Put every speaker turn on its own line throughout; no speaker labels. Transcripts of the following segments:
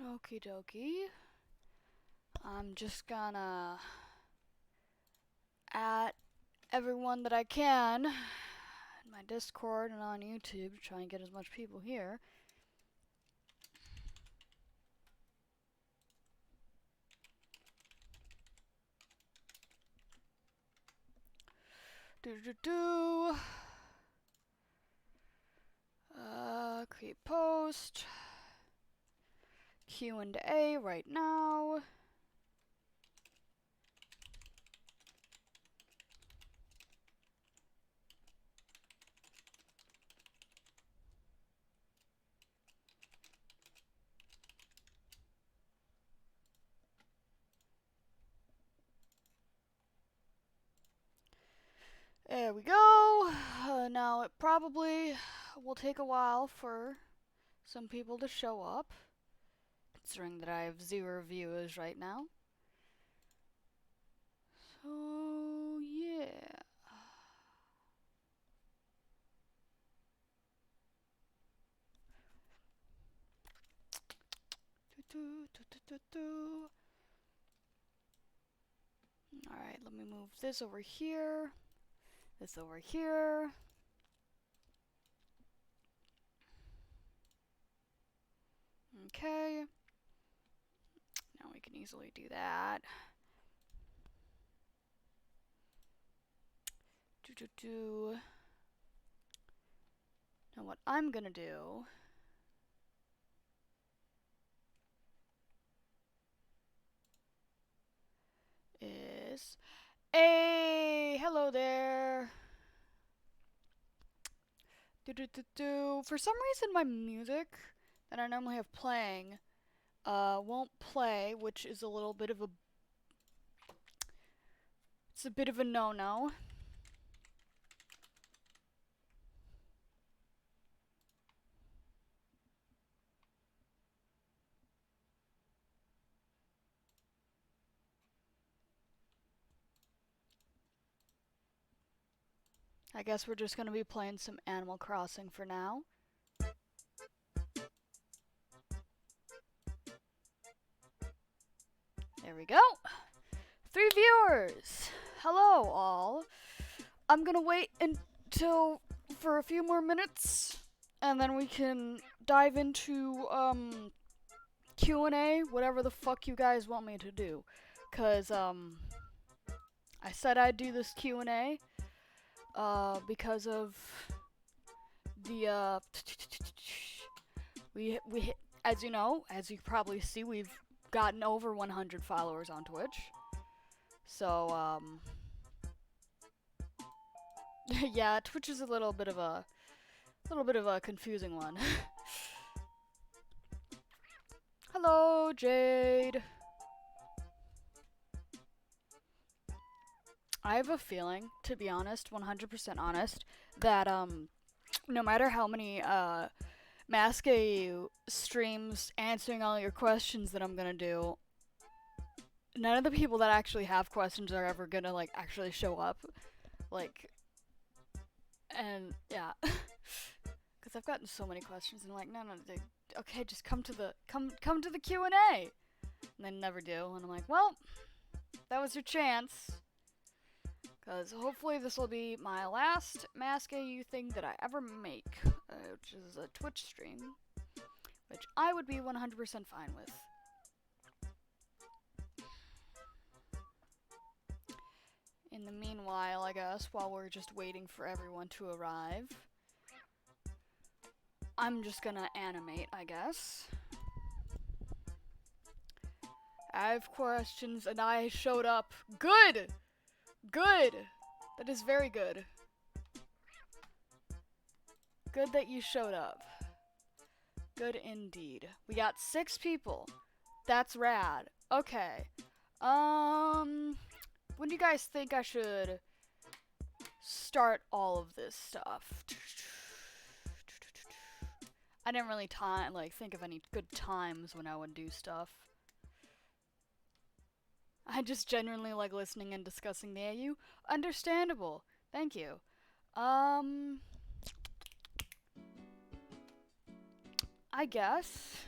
Okie dokie. I'm just gonna add everyone that I can in my Discord and on YouTube to try and get as much people here. Create post. Q&A right now. There we go. Now it probably will take a while for some people to show up, considering that I have 0 viewers right now. So, yeah. Alright, let me move this over here. This over here. Okay. Now we can easily do that. Now what I'm gonna do is, hey, hello there. For some reason my music that I normally have playing won't play, which is a little bit of a, it's a bit of a no-no. I guess we're just gonna be playing some Animal Crossing for now. There we go. 3 viewers. Hello, all. I'm gonna wait until for a few more minutes, and then we can dive into Q&A, whatever the fuck you guys want me to do. Cause I said I'd do this Q&A because of the we as you know, as you probably see, we've gotten over 100 followers on Twitch. So yeah, Twitch is a little bit of a confusing one. Hello, Jade. I have a feeling, to be honest, 100% honest, that no matter how many Maske streams answering all your questions that I'm gonna do, none of the people that actually have questions are ever gonna like actually show up. Like, and yeah, because I've gotten so many questions and I'm like, no, okay, just come to the Q&A, and they never do, and I'm like, well, that was your chance. Because hopefully this will be my last Mask AU thing that I ever make, which is a Twitch stream, which I would be 100% fine with. In the meanwhile, I guess, while we're just waiting for everyone to arrive, I'm just gonna animate, I guess. I have questions and I showed up. Good! Good! That is very good. Good that you showed up. Good indeed. We got 6 people. That's rad. Okay. When do you guys think I should start all of this stuff? I didn't really think of any good times when I would do stuff. I just genuinely like listening and discussing the AU. Understandable. Thank you. I guess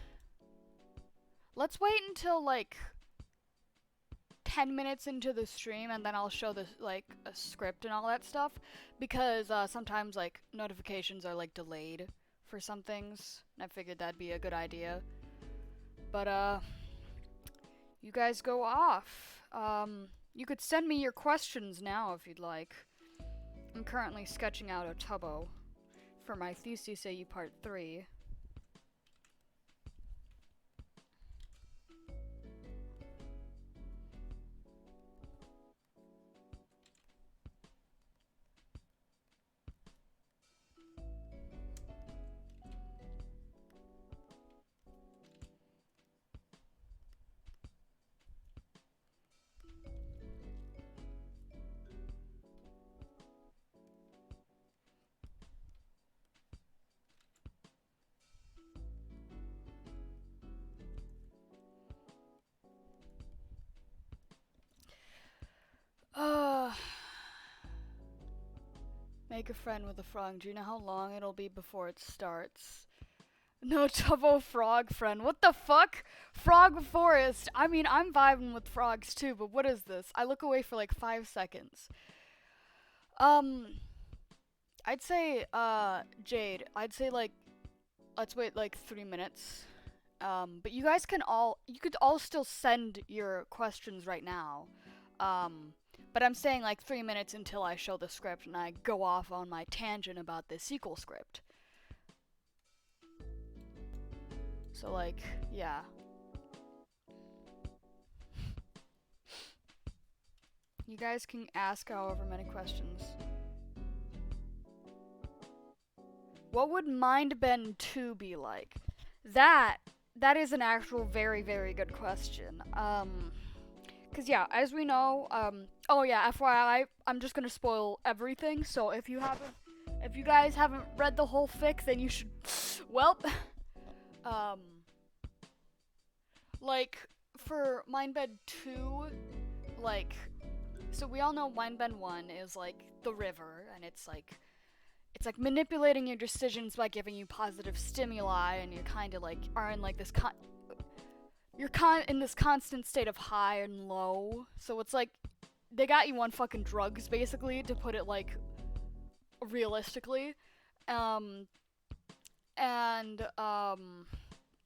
Let's wait until like 10 minutes into the stream and then I'll show the like a script and all that stuff because sometimes like notifications are like delayed for some things and I figured that'd be a good idea. But you guys go off. You could send me your questions now if you'd like. I'm currently sketching out a tubbo for my Theseus part 3. Make a friend with a frog. Do you know how long it'll be before it starts? No Tubbo frog friend. What the fuck? Frog forest. I mean, I'm vibing with frogs too, but what is this? I look away for like 5 seconds. I'd say, Jade, I'd say like, let's wait like 3 minutes. But you guys you could all still send your questions right now. But I'm saying like 3 minutes until I show the script and I go off on my tangent about the sequel script. So like, yeah. You guys can ask however many questions. What would Mindbend 2 be like? That is an actual very, very good question. Cause yeah, as we know, oh yeah, FYI, I'm just gonna spoil everything, so if you guys haven't read the whole fic, then you should, well, like, for Mindbend 2, like, so we all know Mindbend 1 is, like, the river, and it's like manipulating your decisions by giving you positive stimuli, and you're kind of, like, are in, like, this you're in this constant state of high and low, so it's like, they got you on fucking drugs, basically, to put it, like, realistically, and then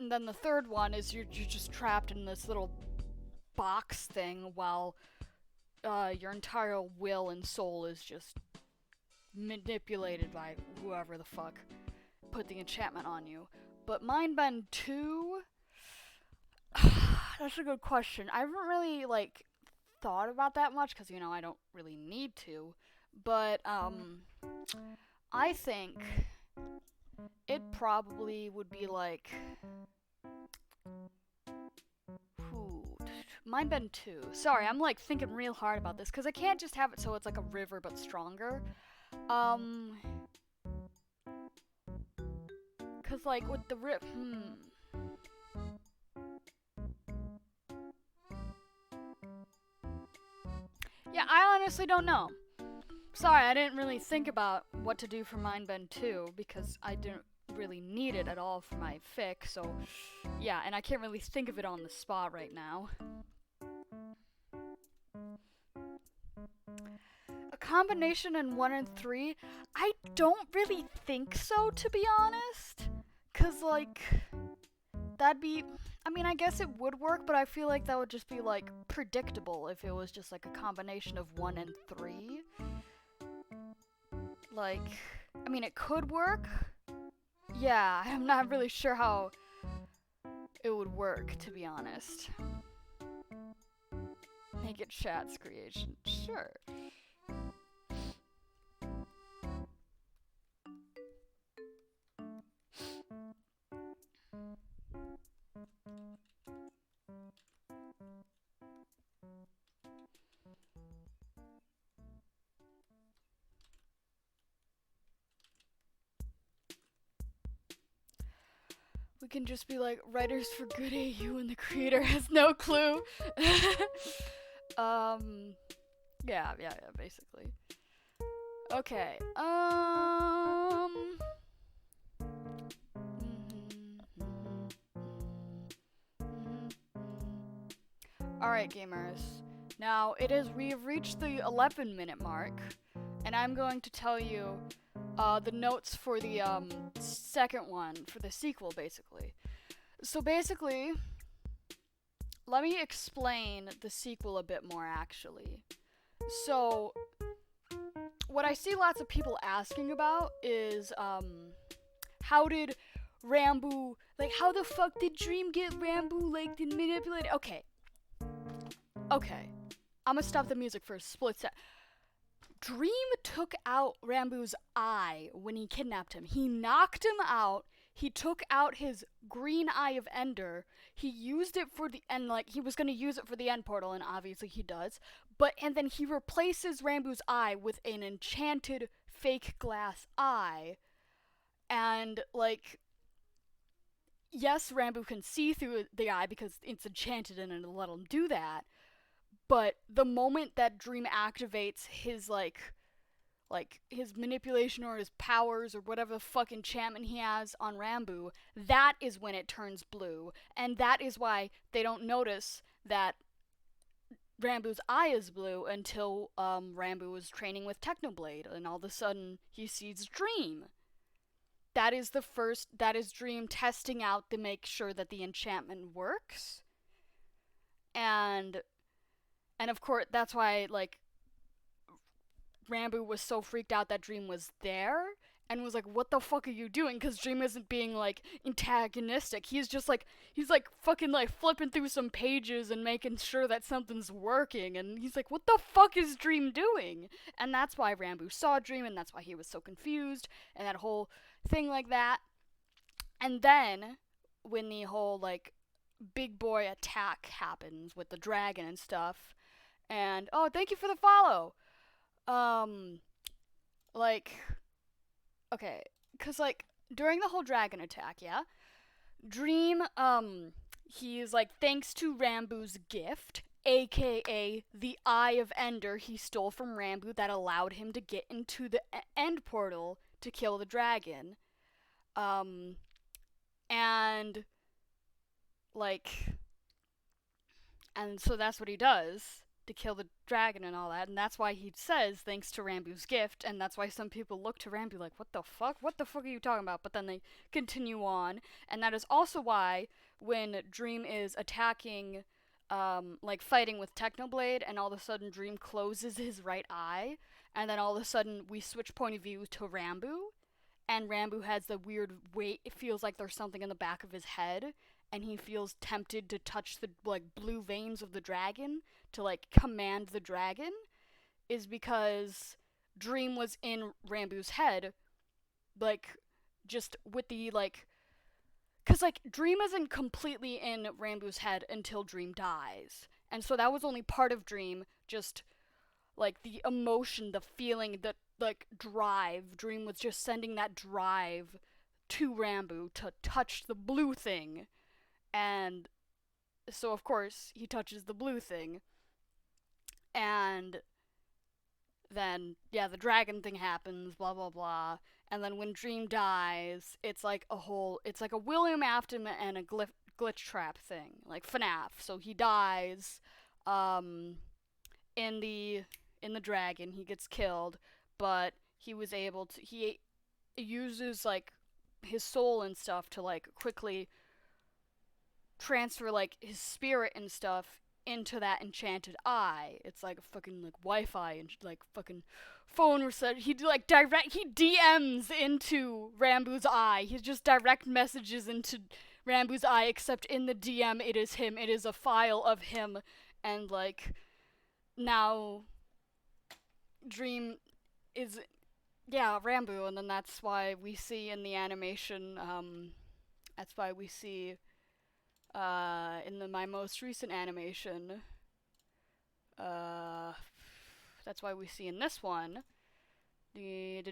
the third one is you're just trapped in this little box thing while, your entire will and soul is just manipulated by whoever the fuck put the enchantment on you. But Mindbend 2... That's a good question. I haven't really, like, thought about that much, because, you know, I don't really need to. But, I think it probably would be, like... Mindbend 2. Sorry, I'm, like, thinking real hard about this, because I can't just have it so it's, like, a river but stronger. Because, like, with the Yeah, I honestly don't know. Sorry, I didn't really think about what to do for Mindbend 2 because I didn't really need it at all for my fic, so yeah, and I can't really think of it on the spot right now. A combination in 1 and 3? I don't really think so, to be honest. Cause, like, that'd be... I mean, I guess it would work, but I feel like that would just be, like, predictable if it was just, like, a combination of 1 and 3. Like, I mean, it could work. Yeah, I'm not really sure how it would work, to be honest. Make it chat's creation. Sure. We can just be like, writers for good AU and the creator has no clue. Yeah, basically. Okay, Alright, gamers. Now, we have reached the 11-minute mark, and I'm going to tell you the notes for the second one, for the sequel, basically. So basically, let me explain the sequel a bit more, actually. So, what I see lots of people asking about is, how did Rambo, like, how the fuck did Dream get Rambo, like, manipulated? Okay. I'm gonna stop the music for a split sec. Dream took out Rambo's eye when he kidnapped him. He knocked him out. He took out his green eye of Ender. He used it for the end, like he was gonna use it for the end portal, and obviously he does. And then he replaces Rambo's eye with an enchanted fake glass eye. And like, yes, Rambo can see through the eye because it's enchanted and it'll let him do that. But the moment that Dream activates his like his manipulation or his powers or whatever the fuck enchantment he has on Rambo, that is when it turns blue. And that is why they don't notice that Rambo's eye is blue until Rambo is training with Technoblade, and all of a sudden he sees Dream. That is Dream testing out to make sure that the enchantment works. And of course, that's why, like, Rambo was so freaked out that Dream was there and was like, what the fuck are you doing? Because Dream isn't being, like, antagonistic. He's just, like, fucking, like, flipping through some pages and making sure that something's working. And he's like, what the fuck is Dream doing? And that's why Rambo saw Dream, and that's why he was so confused, and that whole thing like that. And then, when the whole, like, big boy attack happens with the dragon and stuff, and, oh, thank you for the follow. Like, okay, cause like, during the whole dragon attack, yeah, Dream, he's like, thanks to Rambo's gift, aka the Eye of Ender he stole from Rambo that allowed him to get into the end portal to kill the dragon, and, like, and so that's what he does to kill the dragon and all that, and that's why he says thanks to Rambo's gift, and that's why some people look to Rambo like, what the fuck are you talking about? But then they continue on, and that is also why when Dream is attacking, like fighting with Technoblade, and all of a sudden Dream closes his right eye, and then all of a sudden we switch point of view to Rambo, and Rambo has the weird weight, it feels like there's something in the back of his head, and he feels tempted to touch the, like, blue veins of the dragon to, like, command the dragon, is because Dream was in Rambo's head, like, just with the, like, because, like, Dream isn't completely in Rambo's head until Dream dies, and so that was only part of Dream, just, like, the emotion, the feeling, the, like, drive. Dream was just sending that drive to Rambo to touch the blue thing. And so, of course, he touches the blue thing. And then, yeah, the dragon thing happens, blah, blah, blah. And then when Dream dies, it's like a William Afton and a glitch trap thing. Like FNAF. So he dies, in the dragon, he gets killed, but he was able to, he uses, like, his soul and stuff to, like, quickly transfer, like, his spirit and stuff into that enchanted eye. It's like a fucking, like, Wi-Fi and, like, fucking phone reset. He, like, he DMs into Rambo's eye. He just direct messages into Rambo's eye, except in the DM it is him. It is a file of him, and, like, now Dream is, yeah, Rambo, and then that's why we see in the animation, that's why we see in my most recent animation, that's why we see in this one, we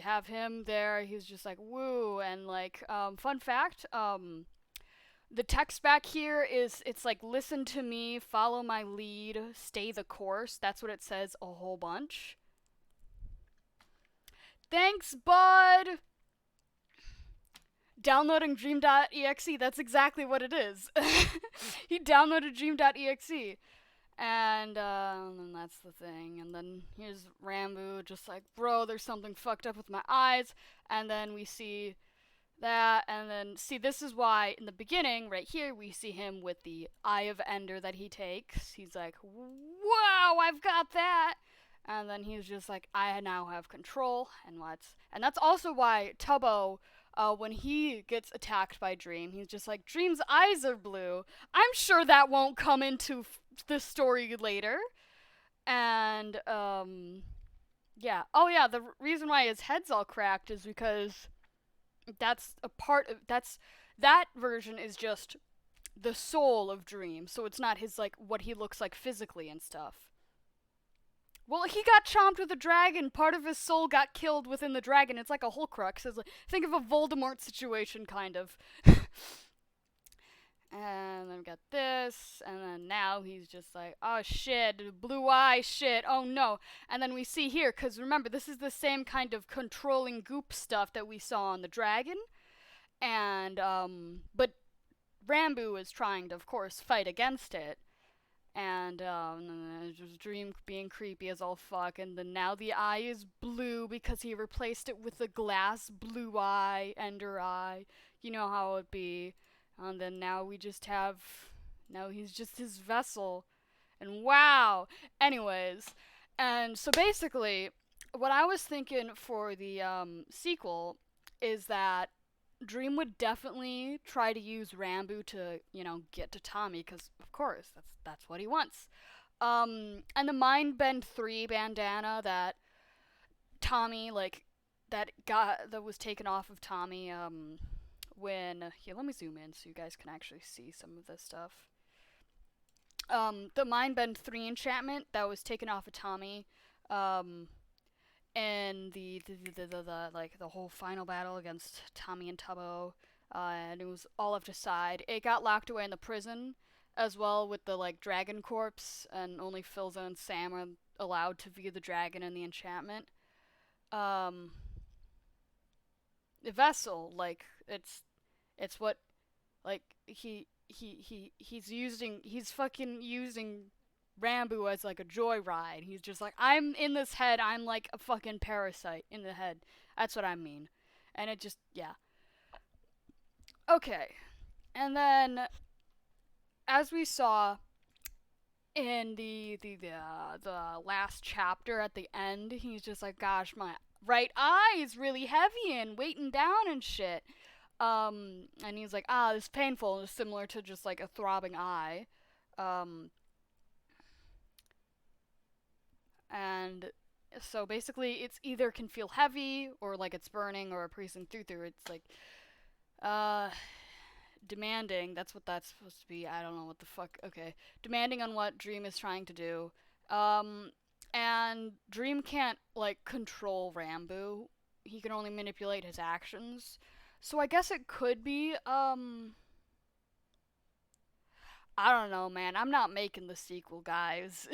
have him there, he's just like, woo, and, like, fun fact, the text back here it's like, listen to me, follow my lead, stay the course, that's what it says a whole bunch. Thanks, bud! downloading dream.exe, that's exactly what it is. He downloaded dream.exe. And that's the thing. And then here's Rambo just like, bro, there's something fucked up with my eyes. And then we see that, and then see, this is why in the beginning right here we see him with the eye of Ender that he takes. He's like, wow, I've got that. And then he's just like, I now have control. And that's also why Tubbo, when he gets attacked by Dream, he's just like, Dream's eyes are blue. I'm sure that won't come into the story later. And yeah, oh yeah, the reason why his head's all cracked is because that's a part of that version is just the soul of Dream, so it's not his like what he looks like physically and stuff. Well, he got chomped with a dragon. Part of his soul got killed within the dragon. It's like a Horcrux. It's like, think of a Voldemort situation, kind of. And then we got this, and then now he's just like, oh shit, blue eye shit, oh no. And then we see here, because remember, this is the same kind of controlling goop stuff that we saw on the dragon. And, but Rambo is trying to, of course, fight against it. And, just Dream being creepy as all fuck, and then now the eye is blue because he replaced it with a glass blue eye, Ender eye. You know how it'd be. And then now he's just his vessel. And wow! Anyways, and so basically, what I was thinking for the sequel is that Dream would definitely try to use Rambo to, get to Tommy, because, of course, that's what he wants. And the Mindbend 3 bandana that Tommy, that was taken off of Tommy, here, let me zoom in so you guys can actually see some of this stuff. The Mindbend 3 enchantment that was taken off of Tommy, and the whole final battle against Tommy and Tubbo, and it was all left aside. It got locked away in the prison, as well with the, dragon corpse, and only Philza and Sam are allowed to view the dragon and the enchantment. The vessel, it's what, he's fucking using Rambo as a joyride. He's just like, I'm in this head, I'm like a fucking parasite in the head. That's what I mean. And it just, yeah. Okay. And then, as we saw in the last chapter at the end, he's just like, gosh, my right eye is really heavy and weighting down and shit. And he's like, this is painful. It's similar to just a throbbing eye. And so basically it's either can feel heavy or it's burning or piercing through. It's demanding. That's what that's supposed to be. I don't know what the fuck. Okay. Demanding on what Dream is trying to do. And Dream can't control Rambo. He can only manipulate his actions. So I guess it could be, I don't know, man. I'm not making the sequel, guys.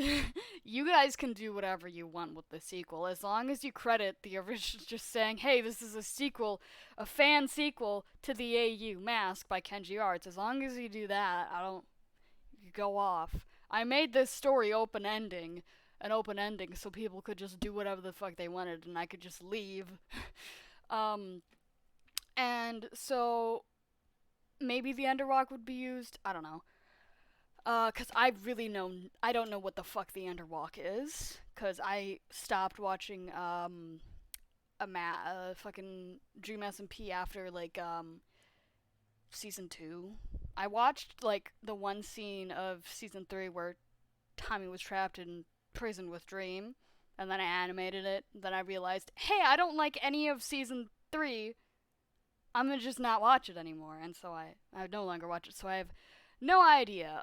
You guys can do whatever you want with the sequel, as long as you credit the original, just saying, hey, this is a sequel, a fan sequel to the AU Mask by Kenji Arts. As long as you do that, you go off. I made this story an open ending, so people could just do whatever the fuck they wanted, and I could just leave. And so, maybe the Underwalk would be used, I don't know. Cause I don't know what the fuck the Underwalk is, cause I stopped watching, fucking Dream SMP after, season 2. I watched, the one scene of season 3 where Tommy was trapped in prison with Dream, and then I animated it, then I realized, hey, I don't like any of season 3, I'm gonna just not watch it anymore, and so I no longer watch it, so I have no idea.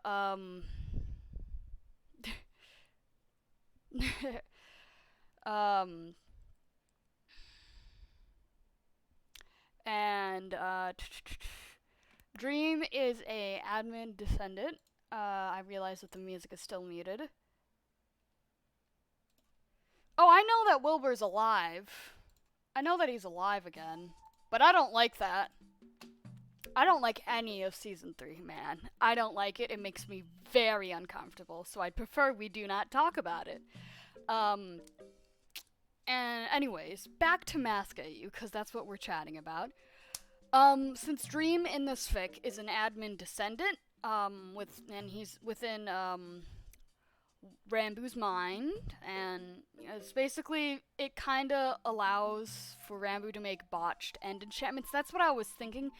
And Dream is a admin descendant. I realize that the music is still muted. Oh, I know that Wilbur's alive. I know that he's alive again. But I don't like that. I don't like any of season 3, man. I don't like it. It makes me very uncomfortable. So I'd prefer we do not talk about it. Um, and anyways, back to Mask at You, because that's what we're chatting about. Since Dream in this fic is an admin descendant, and he's within Rambu's mind, and it's basically it kind of allows for Rambu to make botched end enchantments. That's what I was thinking.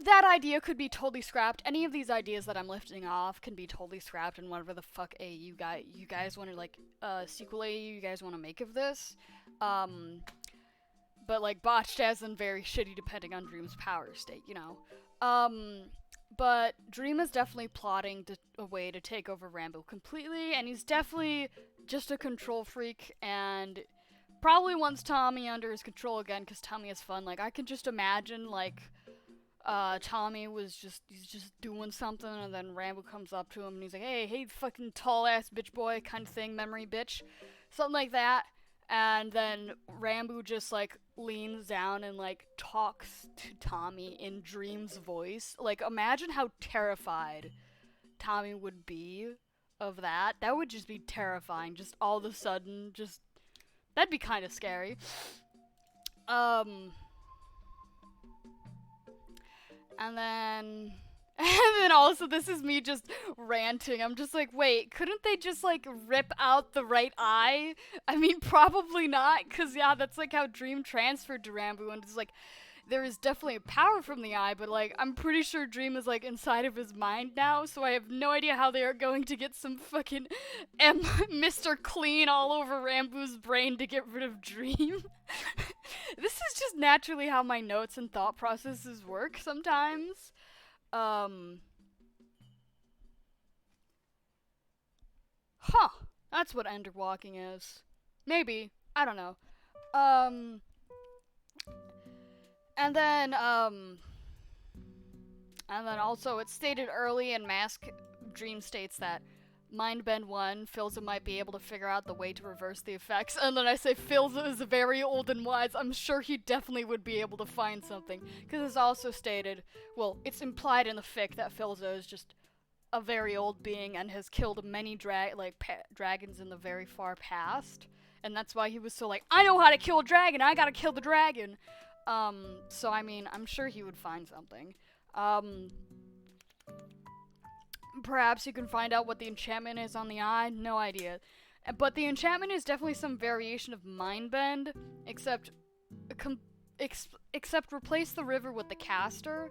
That idea could be totally scrapped. Any of these ideas that I'm lifting off can be totally scrapped, and whatever the fuck you guys want to like sequel you guys want to make of this. But like botched as in very shitty depending on Dream's power state, you know. But Dream is definitely plotting a way to take over Rambo completely, and he's definitely just a control freak, and probably wants Tommy under his control again, because Tommy is fun. Like, I can just imagine, like, Tommy he's just doing something, and then Rambo comes up to him, and he's like, hey, fucking tall-ass bitch boy, kind of thing, memory bitch. Something like that. And then Rambo just, like, leans down and, like, talks to Tommy in Dream's voice. Like, imagine how terrified Tommy would be of that. That would just be terrifying. Just all of a sudden, that'd be kind of scary. And then... And then also, this is me just ranting. I'm just like, wait, couldn't they just, like, rip out the right eye? I mean, probably not, because, yeah, that's, like, how Dream transferred to Rambo, and it's, like, there is definitely power from the eye, but, like, I'm pretty sure Dream is, like, inside of his mind now, so I have no idea how they are going to get some fucking Mr. Clean all over Rambo's brain to get rid of Dream. This is just naturally how my notes and thought processes work sometimes. That's what ender walking is. Maybe. I don't know. And then also it's stated early in Mask Dream states that Mindbend 1, Philza might be able to figure out the way to reverse the effects, and then I say Philza is very old and wise. I'm sure he definitely would be able to find something, because it's also stated, well, it's implied in the fic that Philza is just a very old being and has killed many dragons in the very far past, and that's why he was so like, I know how to kill a dragon, I gotta kill the dragon. So I mean, I'm sure he would find something. Perhaps you can find out what the enchantment is on the eye, no idea. But the enchantment is definitely some variation of Mindbend, except replace the river with the caster.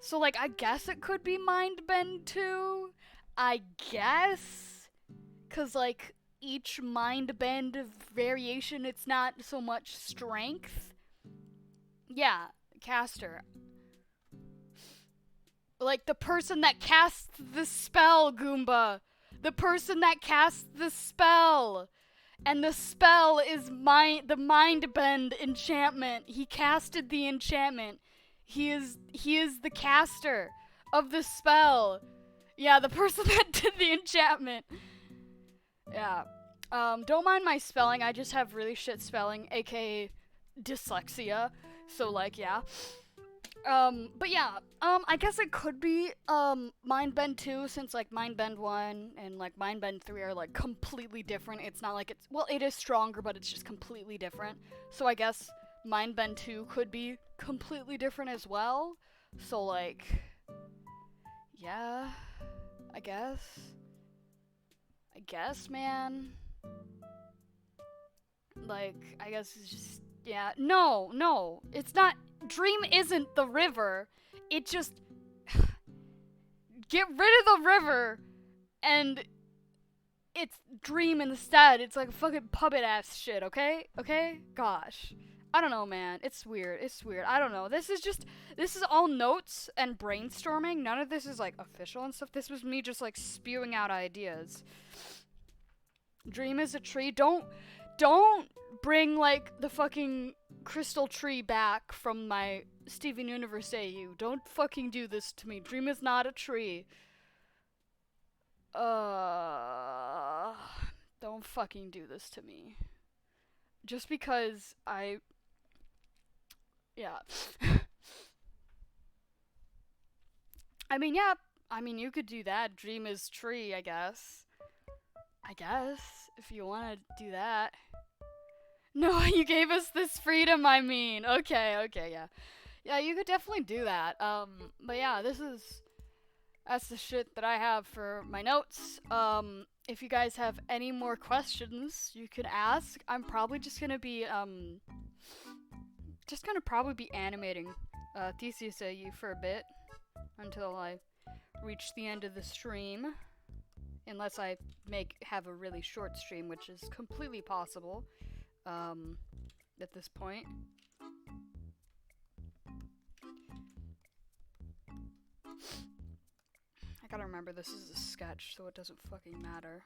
So, like, I guess it could be Mindbend too? I guess? Because, like, each Mindbend variation, it's not so much strength. Yeah, caster. Like, the person that casts the spell, Goomba. The person that casts the spell. And the spell is the Mindbend enchantment. He casted the enchantment. He is the caster of the spell. Yeah, the person that did the enchantment. Yeah. Don't mind my spelling. I just have really shit spelling, aka dyslexia. So, like, yeah. But yeah, I guess it could be, Mindbend 2, since, like, Mindbend 1 and, like, Mindbend 3 are, like, completely different. It's not like well, it is stronger, but it's just completely different. So I guess Mindbend 2 could be completely different as well. So, like, yeah, I guess, man. Like, I guess it's just, yeah, no, it's not. Dream isn't the river. It just... Get rid of the river, and it's Dream instead. It's like fucking puppet-ass shit, okay? Okay? Gosh. I don't know, man. It's weird. I don't know. This is all notes and brainstorming. None of this is, like, official and stuff. This was me just, like, spewing out ideas. Dream is a tree. Don't bring, like, the fucking crystal tree back from my Steven Universe AU. Don't fucking do this to me. Dream is not a tree. Don't fucking do this to me. Just because yeah. I mean, yeah. I mean, you could do that. Dream is tree, I guess. I guess, if you want to do that. No, you gave us this freedom, I mean. Okay, yeah. Yeah, you could definitely do that. But yeah, that's the shit that I have for my notes. If you guys have any more questions, you can ask. I'm probably just gonna be, probably be animating, Theseus AU for a bit. Until I reach the end of the stream. Unless I have a really short stream, which is completely possible, at this point. I gotta remember this is a sketch, so it doesn't fucking matter.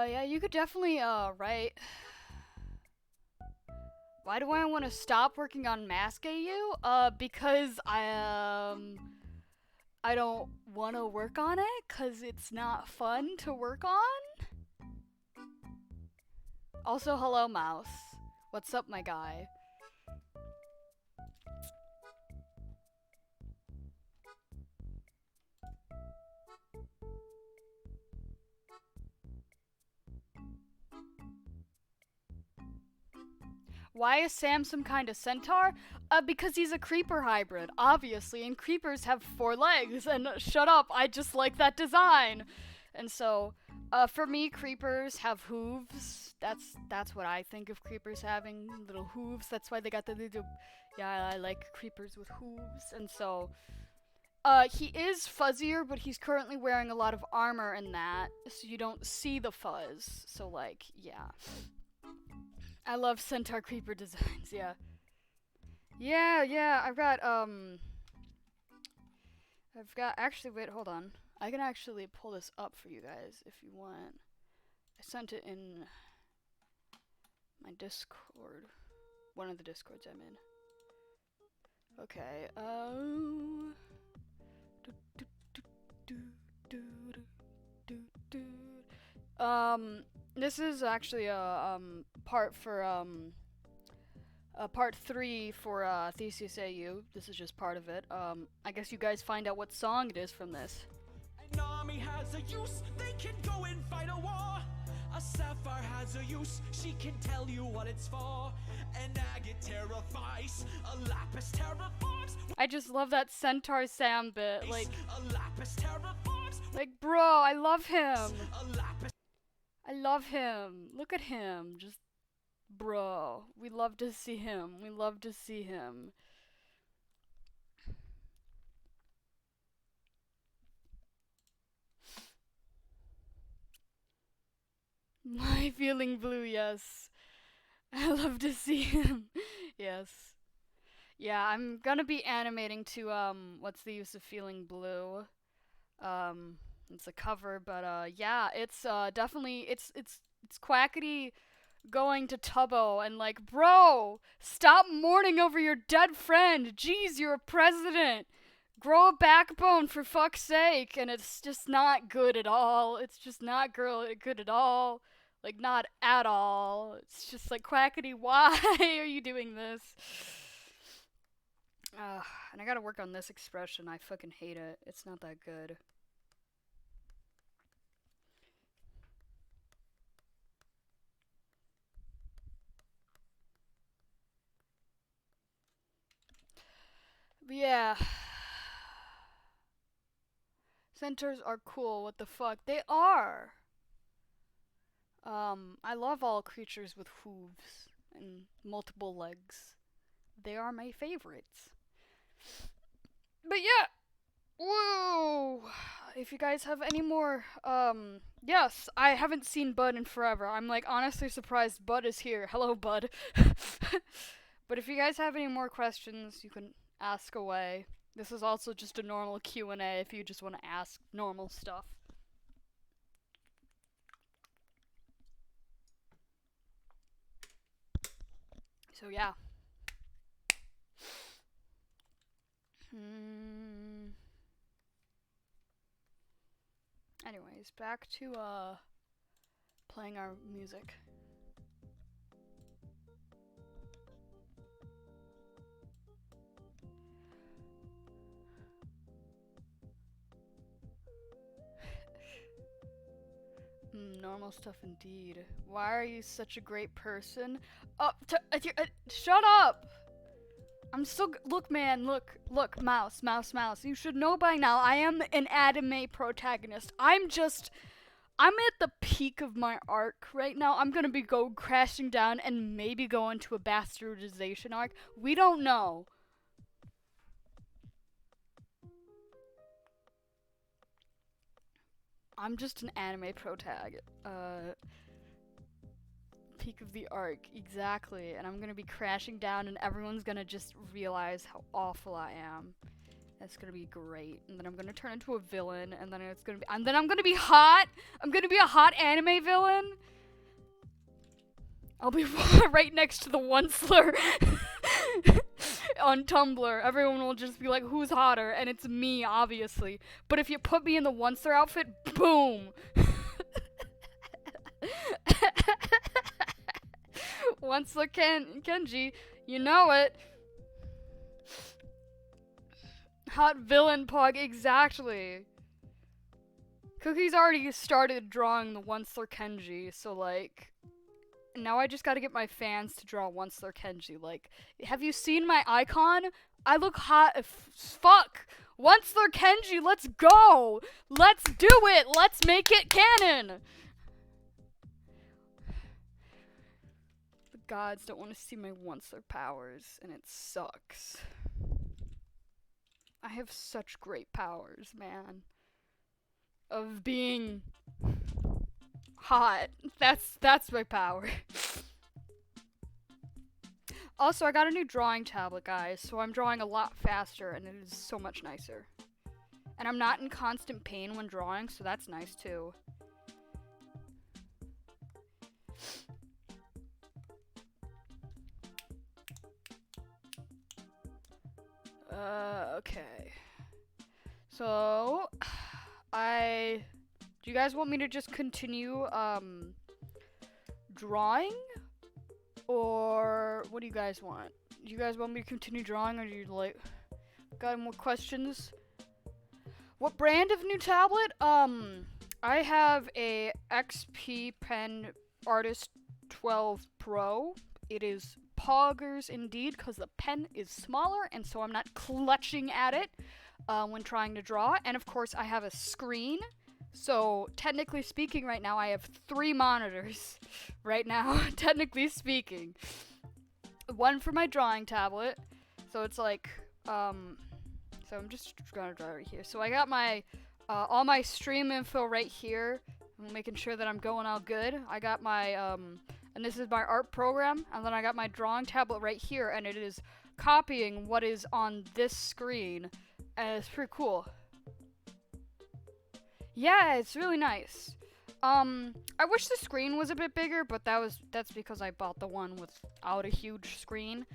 Yeah, you could definitely, write. Why do I want to stop working on Mask AU? Because I don't want to work on it, because it's not fun to work on. Also, hello, Mouse. What's up, my guy? Why is Sam some kind of centaur? Because he's a creeper hybrid, obviously, and creepers have 4 legs, and shut up, I just like that design. And so, for me, creepers have hooves. That's what I think of creepers having, little hooves. That's why they got the little, yeah, I like creepers with hooves. And so, he is fuzzier, but he's currently wearing a lot of armor in that, so you don't see the fuzz. So, like, yeah. I love centaur creeper designs, yeah. Yeah, I've got, actually, wait, hold on. I can actually pull this up for you guys if you want. I sent it in my Discord. One of the Discords I'm in. Okay, this is actually a, part for, part 3 for, Theseus AU. This is just part of it. I guess you guys find out what song it is from this.
An army has a use, they can go and fight a war. A sapphire has a use, she can tell you what it's for. An agate terrifies, a lapis terraforms.
I just love that Centaur Sam bit, like,
a lapis terraforms.
Like, bro, I love him. I love him. Look at him, just, bro. We love to see him. We love to see him. My feeling blue, yes. I love to see him. Yes. Yeah, I'm gonna be animating to, what's the use of feeling blue? It's a cover, but, yeah, it's, definitely, it's Quackity going to Tubbo and like, bro, stop mourning over your dead friend. Jeez, you're a president. Grow a backbone for fuck's sake. And it's just not good at all. It's just not good at all. Like, not at all. It's just like, Quackity, why are you doing this? And I gotta work on this expression. I fucking hate it. It's not that good. But yeah. Centaurs are cool. What the fuck? They are! I love all creatures with hooves and multiple legs. They are my favorites. But yeah! Whoa! If you guys have any more, yes, I haven't seen Bud in forever. I'm like honestly surprised Bud is here. Hello, Bud. But if you guys have any more questions, you can ask away. This is also just a normal Q&A if you just want to ask normal stuff. So yeah. Anyway. Anyways, back to playing our music. Normal stuff indeed. Why are you such a great person? Shut up! I'm still. Look, man, look, mouse. You should know by now, I am an anime protagonist. I'm at the peak of my arc right now. I'm gonna be crashing down and maybe go into a bastardization arc. We don't know. I'm just an anime protag. Peak of the arc, exactly. And I'm gonna be crashing down, and everyone's gonna just realize how awful I am. That's gonna be great. And then I'm gonna turn into a villain, and then I'm gonna be hot. I'm gonna be a hot anime villain. I'll be right next to the Onceler on Tumblr. Everyone will just be like, who's hotter? And it's me, obviously. But if you put me in the Onceler outfit, boom! Onceler Kenji, you know it. Hot villain pug, exactly. Cookie's already started drawing the Onceler Kenji, so like, now I just gotta get my fans to draw Onceler Kenji. Like, have you seen my icon? I look hot as fuck. Onceler Kenji, let's go. Let's do it. Let's make it canon. The gods don't want to see my Onceler powers, and it sucks. I have such great powers, man. Of being hot. That's my power. Also, I got a new drawing tablet, guys, so I'm drawing a lot faster, and it is so much nicer. And I'm not in constant pain when drawing, so that's nice, too. Okay. So, do you guys want me to just continue, drawing? Or what do you guys want? Do you guys want me to continue drawing, or do you, like, got more questions? What brand of new tablet? I have a XP Pen Artist 12 Pro. It is poggers indeed, because the pen is smaller, and so I'm not clutching at it when trying to draw. And of course, I have a screen. So, technically speaking, right now, I have 3 monitors. Right now, technically speaking. One for my drawing tablet. So, it's like, so I'm just gonna draw right here. So, I got my, all my stream info right here. I'm making sure that I'm going all good. I got my, and this is my art program. And then I got my drawing tablet right here. And it is copying what is on this screen. And it's pretty cool. Yeah, it's really nice. I wish the screen was a bit bigger, but that's because I bought the one without a huge screen,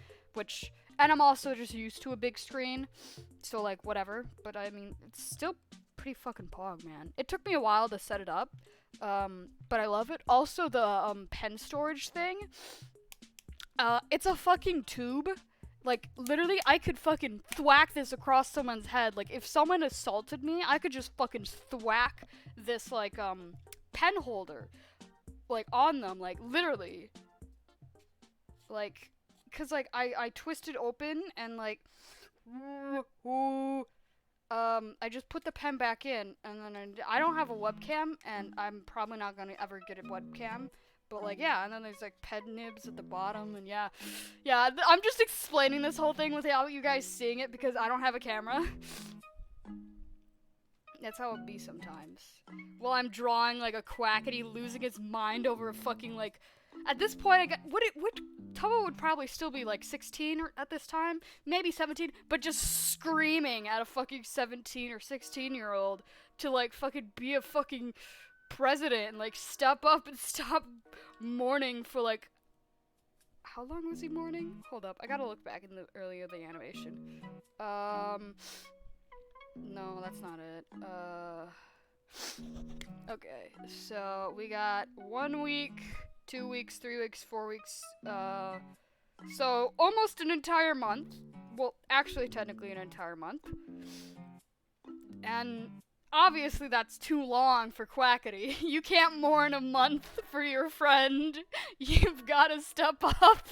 and I'm also just used to a big screen, so like whatever. But I mean, it's still pretty fucking pog, man. It took me a while to set it up, but I love it. Also, the pen storage thing, it's a fucking tube. Like, literally, I could fucking thwack this across someone's head. Like, if someone assaulted me, I could just fucking thwack this, like, pen holder, like, on them, like, literally. Like, cause, like, I twisted open, and, like, I just put the pen back in, and then I don't have a webcam, and I'm probably not gonna ever get a webcam. But, like, yeah, and then there's, like, pen nibs at the bottom, and yeah. Yeah, I'm just explaining this whole thing without you guys seeing it because I don't have a camera. That's how it be sometimes. While I'm drawing, like, a quackity losing his mind over a fucking, like... At this point, I got... Tubbo would probably still be, like, 16 at this time. Maybe 17, but just screaming at a fucking 17 or 16-year-old to, like, fucking be a fucking... president and like step up and stop mourning for like how long was he mourning? Hold up, I gotta look back in the earlier the animation. No, that's not it. Okay, so we got 1 week, 2 weeks, 3 weeks, 4 weeks, so almost an entire month. Well, actually, technically an entire month. And obviously, that's too long for Quackity. You can't mourn a month for your friend. You've got to step up.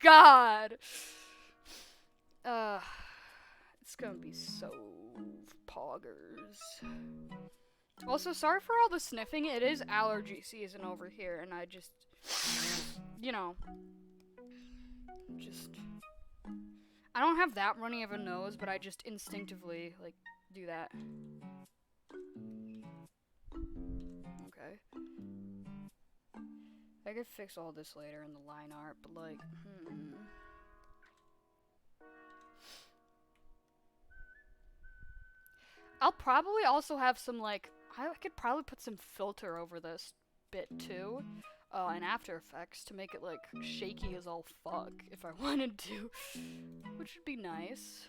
God. It's gonna be so poggers. Also, sorry for all the sniffing. It is allergy season over here, and I just, you know, just. I don't have that runny of a nose, but I just instinctively, like, do that. Okay. I could fix all this later in the line art, but, like, I'll probably also have some, like, I could probably put some filter over this bit, too. In After Effects to make it, like, shaky as all fuck if I wanted to. Which would be nice.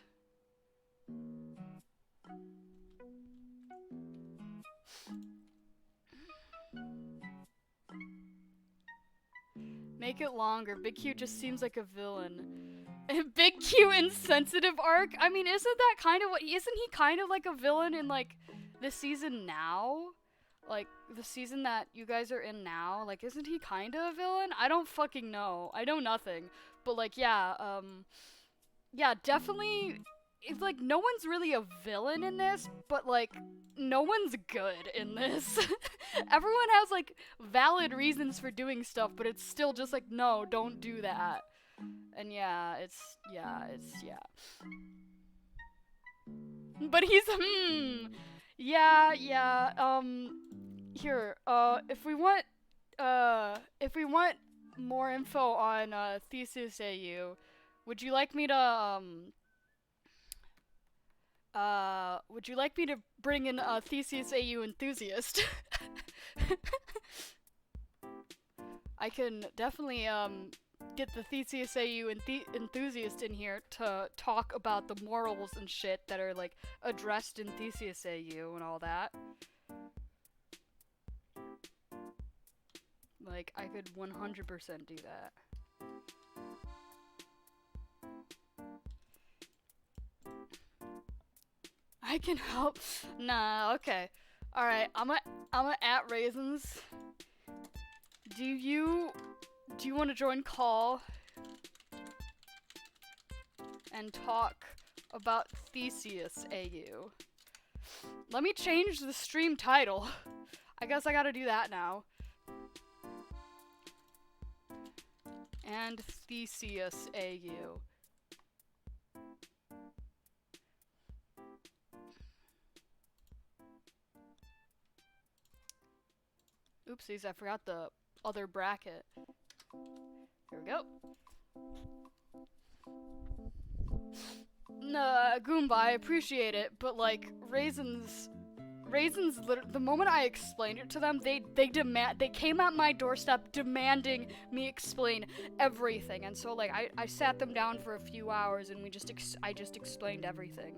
Make it longer. Big Q just seems like a villain. Big Q insensitive arc? I mean, isn't that kind of what... Isn't he kind of like a villain in, like, the season now? Like, the season that you guys are in now? Like, isn't he kind of a villain? I don't fucking know. I know nothing. But, like, yeah, yeah, definitely... It's like, no one's really a villain in this, but, like, no one's good in this. Everyone has, like, valid reasons for doing stuff, but it's still just like, no, don't do that. And yeah. But he's, yeah, here, if we want more info on, Theseus AU, would you like me to, bring in a Theseus AU enthusiast? I can definitely, get the Theseus AU enthusiast in here to talk about the morals and shit that are, like, addressed in Theseus AU and all that. Like, I could 100% do that. I can help. Nah, okay. Alright, I'm a at Raisins. Do you want to join call and talk about Theseus AU? Let me change the stream title. I guess I gotta do that now. And Theseus AU. Oopsies, I forgot the other bracket. Here we go. Nah, Goomba, I appreciate it, but like, Raisins, the moment I explained it to them, they came at my doorstep demanding me explain everything, and so like, I sat them down for a few hours and I just explained everything.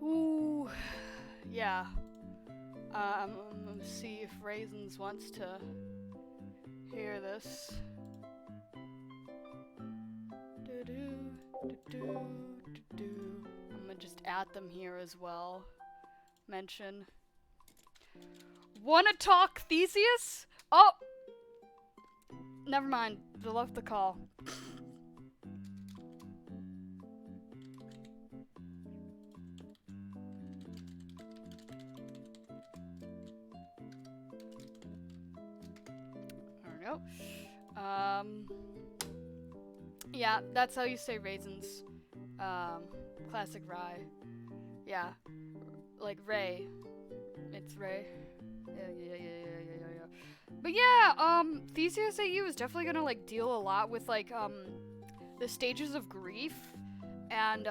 Ooh, yeah. I'm gonna see if Raisins wants to hear this. I'm gonna just add them here as well. Mention. Wanna talk Theseus? Oh! Never mind. They left the call. There we go. Yeah, that's how you say Raisins. Classic rye. Yeah. Like Ray. It's Ray. Yeah. But yeah, Theseus AU is definitely gonna like deal a lot with like the stages of grief, and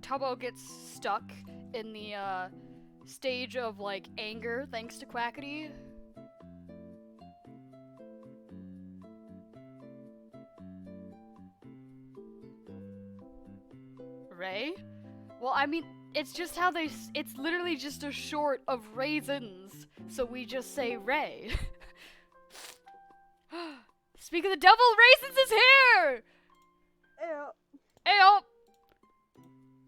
Tubbo gets stuck in the stage of like anger thanks to Quackity. Ray? Well, I mean, it's just how it's literally just a short of raisins, so we just say Ray. Speak of the devil, raisins is here! Ayo!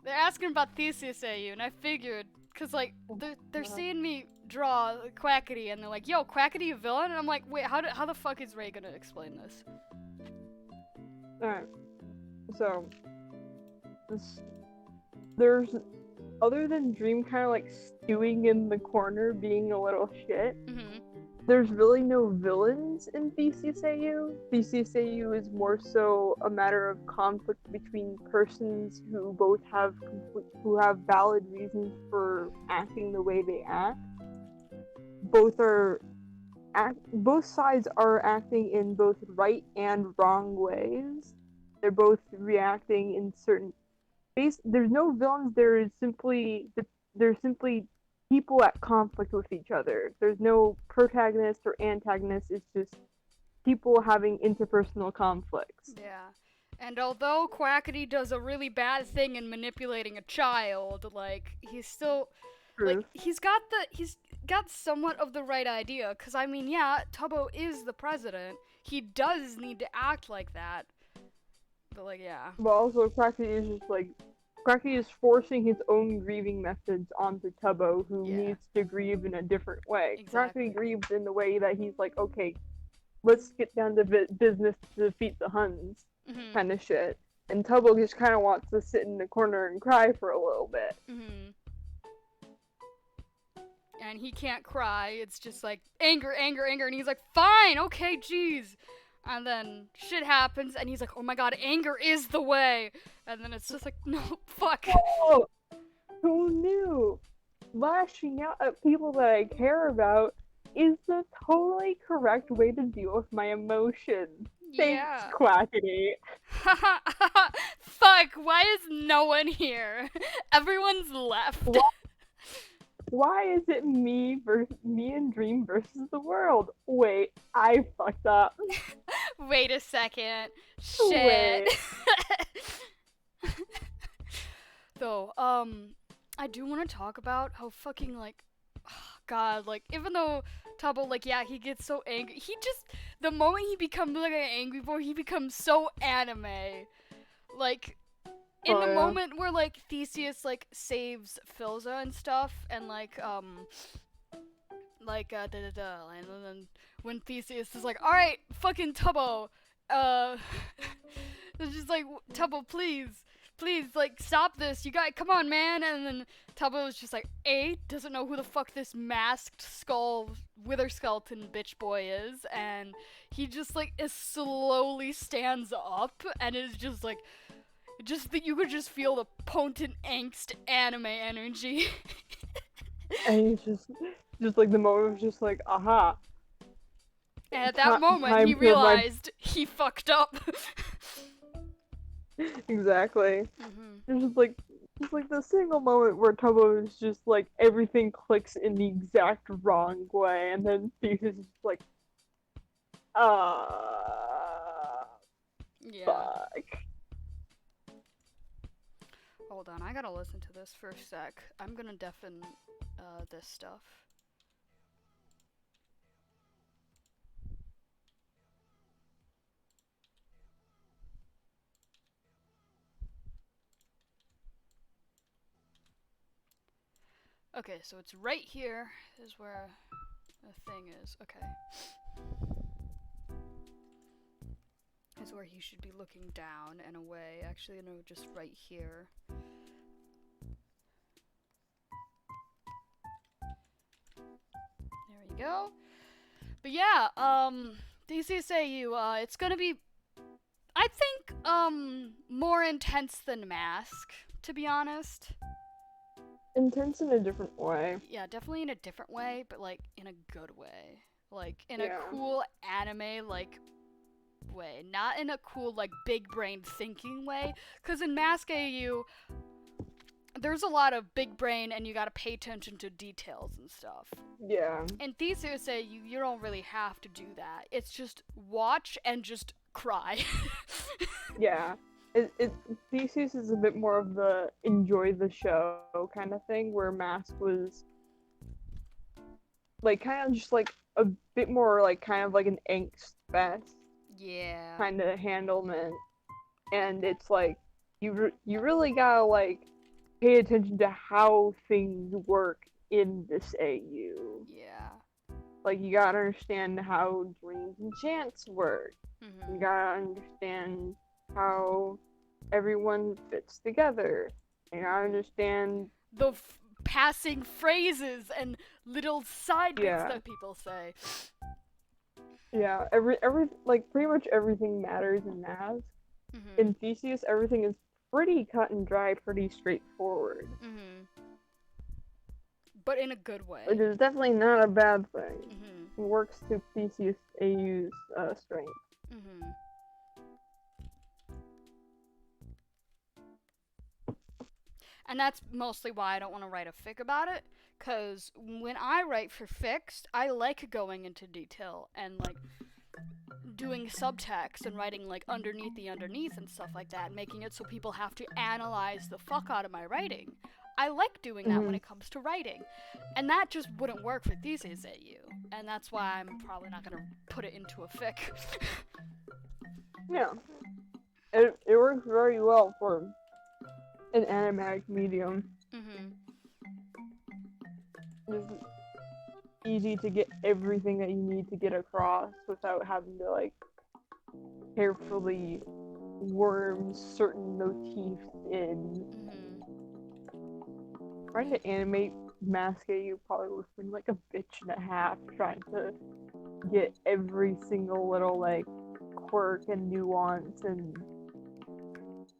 They're asking about Theseus AU, and I figured, cause like, they're seeing me draw Quackity, and they're like, yo, Quackity a villain? And I'm like, wait, how the fuck is Ray gonna explain this?
Alright. So, there's, other than Dream kind of like stewing in the corner, being a little shit, there's really no villains in Theseus AU. Theseus AU is more so a matter of conflict between persons who both have valid reasons for acting the way they act. Both sides are acting in both right and wrong ways. They're both reacting in certain there's no villains. There's simply people at conflict with each other. There's no protagonist or antagonist. It's just people having interpersonal conflicts.
Yeah. And although Quackity does a really bad thing in manipulating a child, like, he's still like he's got somewhat of the right idea, cuz I mean, yeah, Tubbo is the president. He does need to act like that. But like, yeah.
But also Quackity is just like Quackity is forcing his own grieving methods onto Tubbo, who needs to grieve in a different way.
Exactly.
Quackity grieves in the way that he's like, okay, let's get down to business to defeat the Huns, kind of shit. And Tubbo just kind of wants to sit in the corner and cry for a little bit.
And he can't cry. It's just like anger, and he's like, fine, okay, jeez. And then shit happens, and he's like, oh my god, anger is the way. And then it's just like, no, fuck.
Oh, who knew? Lashing out at people that I care about is the totally correct way to deal with my emotions. Thanks, Quackity.
Fuck, why is no one here? Everyone's left.
Why is it me and Dream versus the world? Wait, I fucked up.
Wait a second. Shit. Though, I do want to talk about how fucking, like, God, like, even though Tubbo, like, yeah, he gets so angry, the moment he becomes, like, an angry boy, he becomes so anime. Like, in the moment where, like, Theseus, like, saves Philza and stuff, and, like, and then when Theseus is like, alright, fucking Tubbo, it's just like, Tubbo, please, like, stop this, come on, man, and then Tubbo is just like, doesn't know who the fuck this masked wither skeleton bitch boy is, and he just, like, slowly stands up, and is just like, just that you could just feel the potent angst anime energy.
And it's just like the moment was just like, aha.
And at that moment, he realized he fucked up.
Exactly. It's just like the single moment where Tubbo is just like, everything clicks in the exact wrong way, and then Theseus is just like, fuck.
Hold on, I gotta listen to this for a sec. I'm gonna deafen this stuff. Okay, so it's right here is where the thing is. Okay. Is where he should be looking down and away. Actually, no, just right here. There we go. But yeah, Theseus AU, it's gonna be, I think, more intense than Mask, to be honest.
intense in a different way.
Yeah, definitely in a different way, but like in a good way. Like in a
Yeah.
cool anime like way, not in a cool like big brain thinking way. Cause in Mask AU, there's a lot of big brain and you gotta pay attention to details and stuff.
Yeah.
In Theseus AU, you don't really have to do that. It's just watch and just cry.
Yeah. Theseus is a bit more of the enjoy the show kind of thing, where Mask was like kind of just like a bit more like kind of like an angst fest
Yeah.
kind of handlement, and it's like you really gotta like pay attention to how things work in this AU.
Yeah.
Like you gotta understand how dreams and chants work. You
Mm-hmm.
gotta understand how everyone fits together. You gotta understand.
The passing phrases and little side bits
Yeah.
that people say.
Yeah, every like pretty much everything matters in Mask.
Mm-hmm.
In Theseus, everything is pretty cut and dry, pretty straightforward.
Mm-hmm. But in a good way.
Which is definitely not a bad thing.
Mm-hmm.
It works to Theseus AU's strength.
Mm-hmm. And that's mostly why I don't want to write a fic about it. Because when I write for fics, I like going into detail and like doing subtext and writing like underneath and stuff like that, making it so people have to analyze the fuck out of my writing. I like doing that when it comes to writing. And that just wouldn't work for Theseus AU. And that's why I'm probably not going to put it into a fic.
Yeah. It works very well for an animatic medium.
Mm-hmm.
It's easy to get everything that you need to get across without having to like carefully worm certain motifs in.
Mm-hmm.
Trying to animate Mask you probably would have been like a bitch and a half trying to get every single little like quirk and nuance and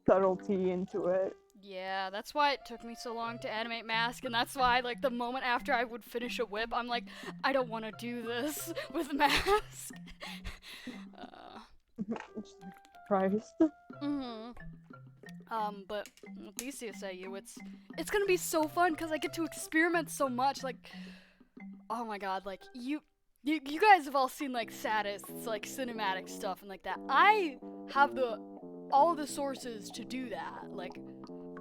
subtlety into it.
Yeah, that's why it took me so long to animate Mask, and that's why, like, the moment after I would finish a whip, I'm like, I don't want to do this with Mask.
Christ.
Mm-hmm. But with Theseus AU, it's gonna be so fun because I get to experiment so much. Like, oh my god, like you guys have all seen like Sadists, like cinematic stuff and like that. I have all of the sources to do that. Like,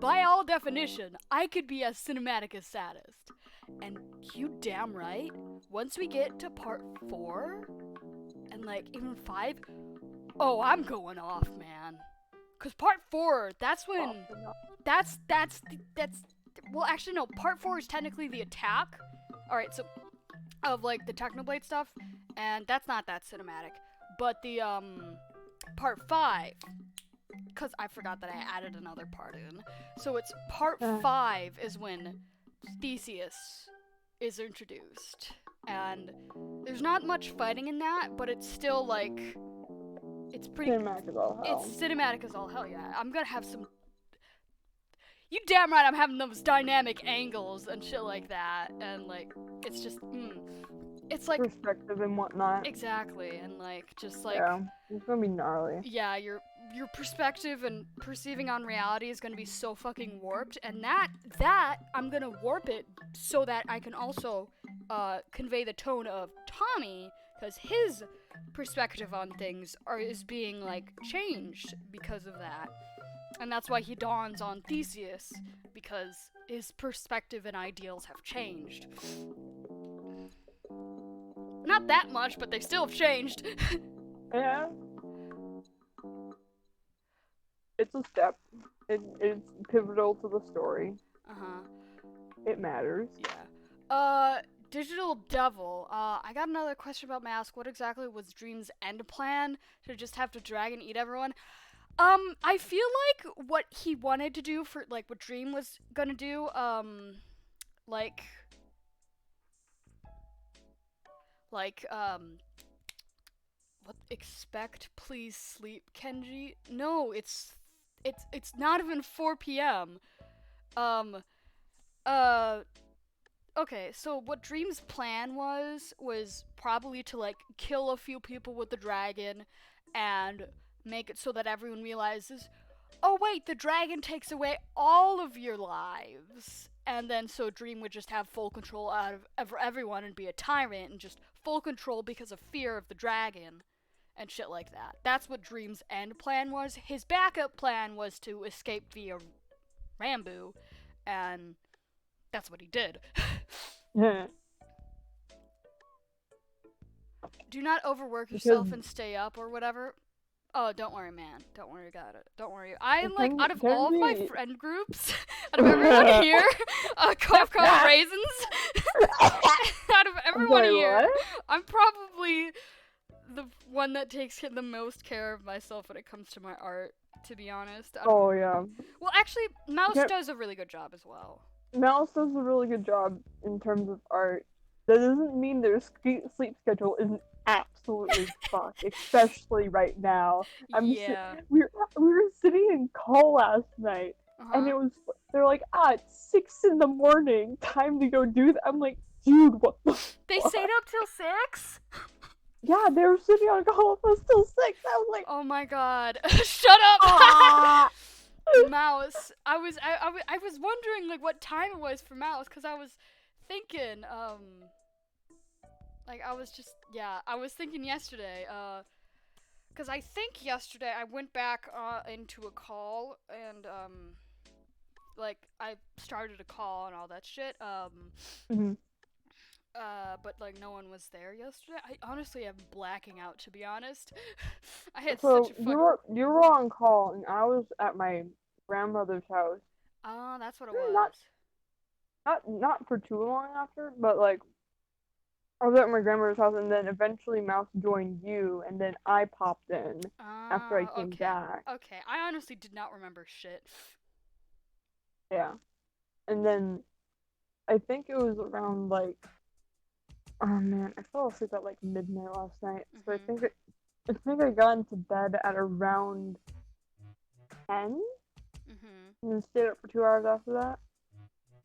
by all definition, I could be as cinematic as Sadist. And you damn right, once we get to part 4 and like even 5, oh, I'm going off, man. Cause part 4, that's when that's well, actually no, part 4 is technically the attack. All right, so of like the Technoblade stuff, and that's not that cinematic. But the part 5, because I forgot that I added another part in. So it's part 5 is when Theseus is introduced. And there's not much fighting in that, but it's still like, it's pretty
Cinematic as all hell.
It's cinematic as all hell, yeah. I'm gonna have some, you damn right I'm having those dynamic angles and shit like that. And like, it's just, it's like
perspective and whatnot.
Exactly, and like just like
yeah, it's gonna be gnarly.
Yeah, your perspective and perceiving on reality is gonna be so fucking warped, and that I'm gonna warp it so that I can also convey the tone of Tommy, because his perspective on things is being like changed because of that, and that's why he dawns on Theseus, because his perspective and ideals have changed. Not that much, but they still have changed.
Yeah. It's a step. It's pivotal to the story.
Uh-huh.
It matters.
Yeah. Digital Devil. I got another question about Mask. What exactly was Dream's end plan? To just have to drag and eat everyone? I feel like what he wanted to do for, like, what Dream was gonna do, what, expect, please sleep, Kenji? No, it's not even 4 p.m. Uh, okay, so what Dream's plan was probably to like kill a few people with the dragon and make it so that everyone realizes, oh wait, the dragon takes away all of your lives. And then so Dream would just have full control out of everyone and be a tyrant and just full control because of fear of the dragon and shit like that. That's what Dream's end plan was. His backup plan was to escape via Rambu, and that's what he did. Do not overwork yourself and stay up or whatever. Oh, don't worry, man. Don't worry about it. Don't worry. I like out of all of my friend groups, out of everyone here, Kofi raisins. Out of everyone here,
what?
I'm probably the one that takes the most care of myself when it comes to my art. To be honest.
Oh yeah.
Well, actually, Mouse does a really good job as well.
Mouse does a really good job in terms of art. That doesn't mean their sleep schedule isn't absolutely fucked, especially right now. We were sitting in call last night, and they're like, it's 6 a.m, time to go do that. I'm like, dude, what the
They
fuck?
stayed up till 6?
Yeah, they were sitting on call with us till 6. I was like,
oh my god. Shut up!
ah!
Mouse. I was wondering like what time it was for Mouse, because I was thinking, like I was thinking yesterday, because I think yesterday I went back into a call and like I started a call and all that shit. But like no one was there yesterday. I honestly am blacking out, to be honest. I had
So
such a
you were on call, and I was at my grandmother's house.
Oh, that's what it was.
Not for too long after, but like I was at my grandmother's house, and then eventually Mouse joined you, and then I popped in after I came back.
Okay, I honestly did not remember shit.
Yeah, and then I think it was around like, oh man, I fell asleep at like midnight last night. So I think I got into bed at around 10, and then stayed up for 2 hours after that.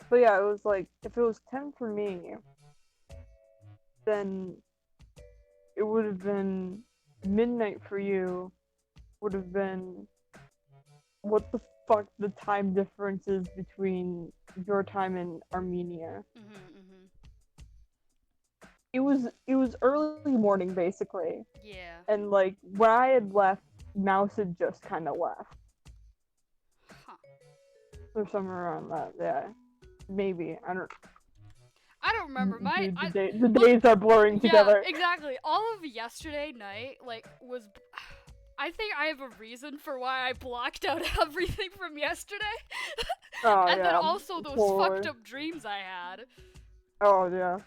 But yeah, it was like, if it was 10 for me, then it would have been midnight for you. Would have been, what the fuck the time difference is between your time and Armenia. It was early morning basically.
Yeah.
And like when I had left, Mouse had just kind of left.
Huh.
Or somewhere around that. Yeah, maybe. I don't
remember.
Dude, the days are blurring together.
Yeah, exactly. All of yesterday night, like, was. I think I have a reason for why I blocked out everything from yesterday.
Oh,
and
yeah,
then also those
totally.
fucked up dreams I had.
Oh, yeah.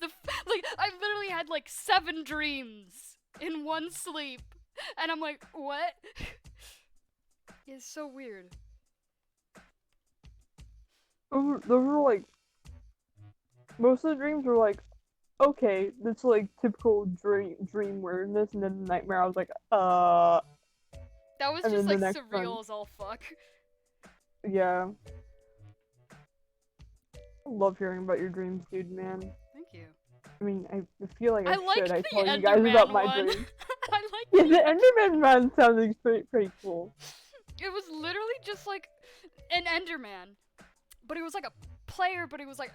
Like, I literally had like 7 dreams in one sleep. And I'm like, what? It's so weird.
Those were like, most of the dreams were like, okay, that's like typical dream weirdness, and then the nightmare I was like,
That was just like surreal as all fuck.
Yeah. I love hearing about your dreams, dude, man.
Thank you.
I mean, I feel like I tell you guys
Enderman
about my
one.
dreams.
Yeah,
the Enderman man sounded pretty cool.
It was literally just like an Enderman, but it was like a player, but it was like,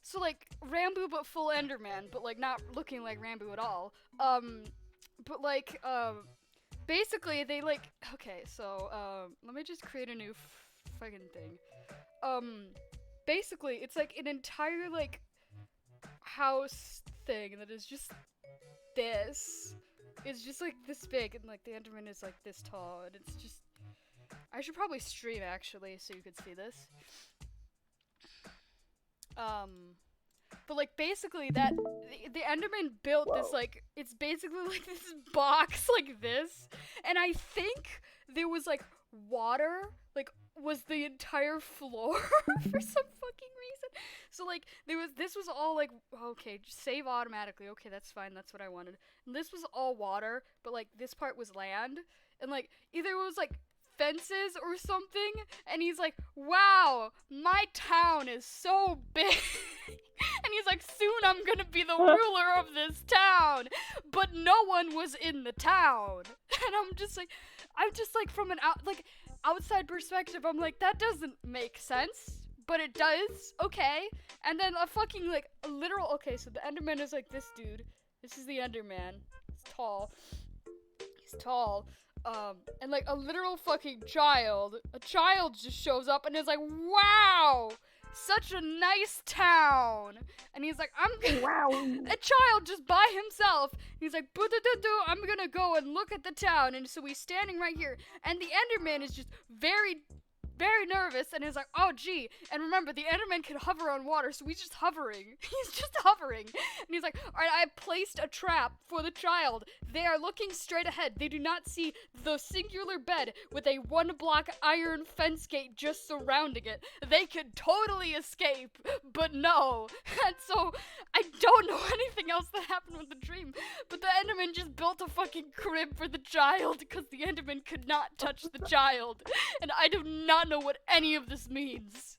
so like Rambo but full Enderman, but like not looking like Rambo at all. But like basically they like, okay, so let me just create a new fucking thing. Basically it's like an entire like house thing that is just this. It's just like this big, and like the Enderman is like this tall, and it's just. I should probably stream actually so you could see this. But like basically that the Enderman built this like, it's basically like this box like this, and I think there was like water like was the entire floor for some fucking reason. So like this was all like, okay, just save automatically. Okay, that's fine. That's what I wanted. And this was all water, but like this part was land, and like either it was like fences or something, and he's like, wow, my town is so big. And he's like, soon I'm gonna be the ruler of this town. But no one was in the town. And I'm just like from an outside perspective, I'm like, that doesn't make sense. But it does, okay. And then a fucking, like, a literal, okay, so the Enderman is like this dude. This is the Enderman. He's tall. And like a literal fucking child. A child just shows up and is like, wow! Such a nice town. And he's like,
Wow.
A child just by himself. He's like, I'm gonna go and look at the town. And so he's standing right here. And the Enderman is just very nervous and is like, oh gee. And remember, the Enderman can hover on water, so he's just hovering. He's just hovering. And he's like, alright, I placed a trap for the child. They are looking straight ahead. They do not see the singular bed with a 1-block iron fence gate just surrounding it. They could totally escape, but no. And so, I don't know anything else that happened with the dream, but the Enderman just built a fucking crib for the child because the Enderman could not touch the child. And I do not know what any of this means,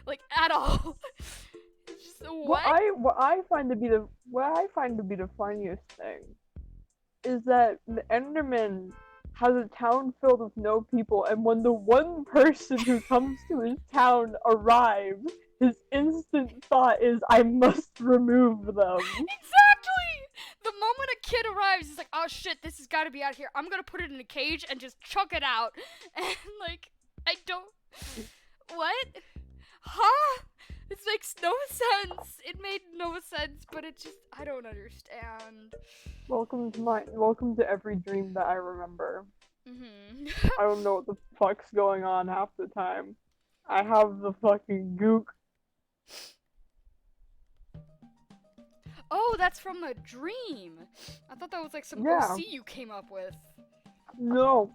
like, at all. It's just, what?
What I find to be the funniest thing is that the Enderman has a town filled with no people, and when the one person who comes to his town arrives, his instant thought is, I must remove them.
Exactly! The moment a kid arrives, he's like, oh shit, this has gotta be out here. I'm gonna put it in a cage and just chuck it out. And, like, I don't... What? Huh? This makes no sense. It made no sense, but it just... I don't understand.
Welcome to every dream that I remember.
Mm-hmm.
I don't know what the fuck's going on half the time. I have the fucking gook.
Oh, that's from a dream. I thought that was like some
Yeah.
OC you came up with.
No.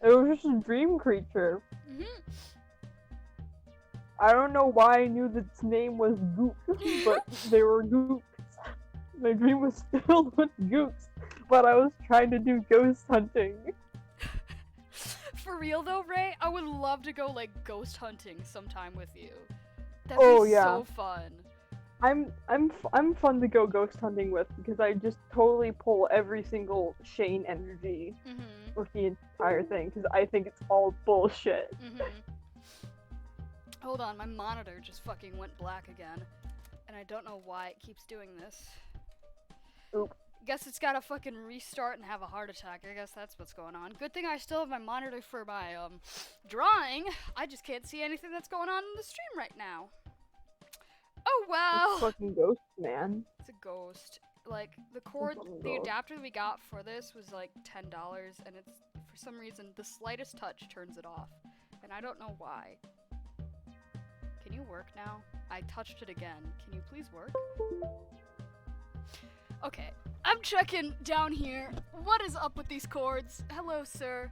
It was just a dream creature.
Mm-hmm.
I don't know why I knew that its name was Gook, but they were gooks. My dream was filled with gooks, but I was trying to do ghost hunting.
For real though, Ray, I would love to go like ghost hunting sometime with you. That'd
Oh,
be
yeah.
so fun.
I'm fun to go ghost hunting with because I just totally pull every single Shane energy
Mm-hmm.
with the entire thing because I think it's all bullshit.
Mm-hmm. Hold on, my monitor just fucking went black again. And I don't know why it keeps doing this.
Oop.
Guess it's gotta fucking restart and have a heart attack. I guess that's what's going on. Good thing I still have my monitor for my, drawing. I just can't see anything that's going on in the stream right now. Oh well!
It's fucking ghost, man.
It's a ghost. Like, the cord, the adapter we got for this was like $10, and it's, for some reason, the slightest touch turns it off. And I don't know why. Can you work now? I touched it again. Can you please work? Okay, I'm checking down here. What is up with these cords? Hello, sir.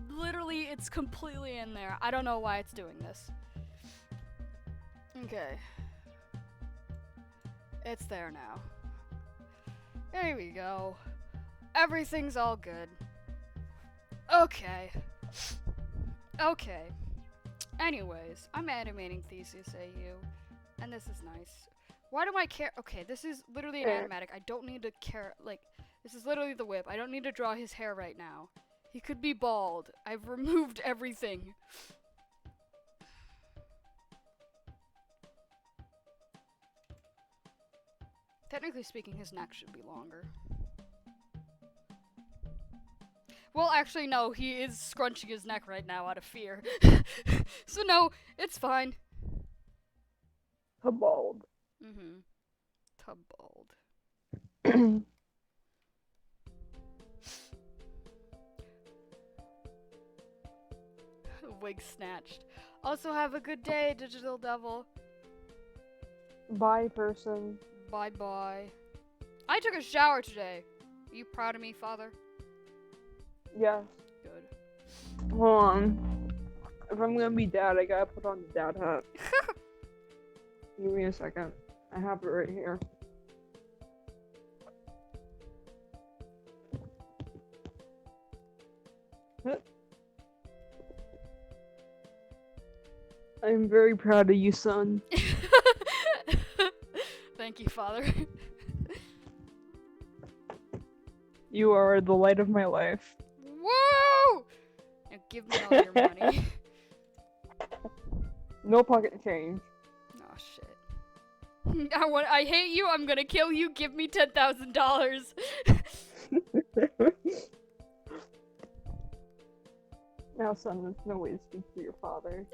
Literally, it's completely in there. I don't know why it's doing this. Okay. It's there now. There we go. Everything's all good. Okay. Okay. Anyways, I'm animating Theseus AU, and this is nice. Why do I care? Okay, this is literally an animatic. I don't need to care. Like, this is literally the whip. I don't need to draw his hair right now. He could be bald. I've removed everything. Technically speaking, his neck should be longer. Well, actually, no. He is scrunching his neck right now out of fear. So, no, it's fine.
Bald.
Mm-hmm. Tub-bald. Wig snatched. Also, have a good day, Digital Devil.
Bye, person.
Bye-bye. I took a shower today. Are you proud of me, Father?
Yes.
Good.
Hold on. If I'm gonna be dad, I gotta put on the dad hat. Give me a second. I have it right here. I'm very proud of you, son.
Thank you, Father.
You are the light of my life.
Woo! Now give me all your money.
No pocket change.
Oh shit. I hate you. I'm gonna kill you. Give me $10,000.
Now, son, there's no way to speak to your father.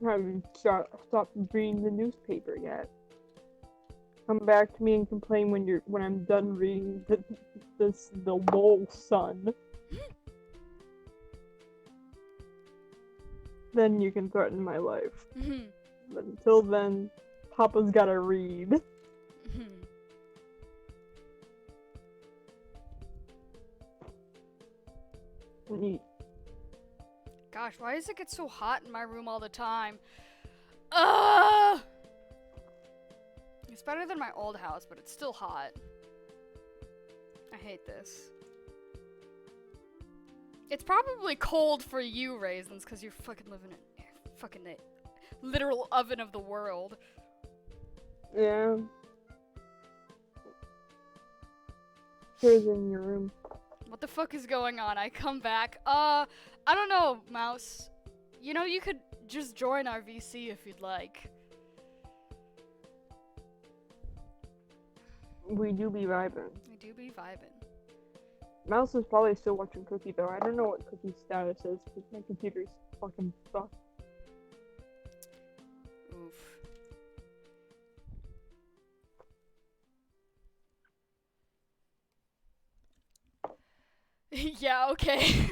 I haven't stopped reading the newspaper yet. Come back to me and complain when I'm done reading the LOL, son. Then you can threaten my life. But until then, Papa's gotta read. Neat.
Gosh, why does it get so hot in my room all the time? It's better than my old house, but it's still hot. I hate this. It's probably cold for you, Raisins, because you're fucking living in fucking the literal oven of the world.
Yeah. Here's in your room.
What the fuck is going on? I come back. I don't know, Mouse. You know, you could just join our VC if you'd like.
We do be vibing.
We do be vibing.
Mouse is probably still watching Cookie though. I don't know what Cookie's status is because my computer's fucking fucked.
Oof. Yeah, okay.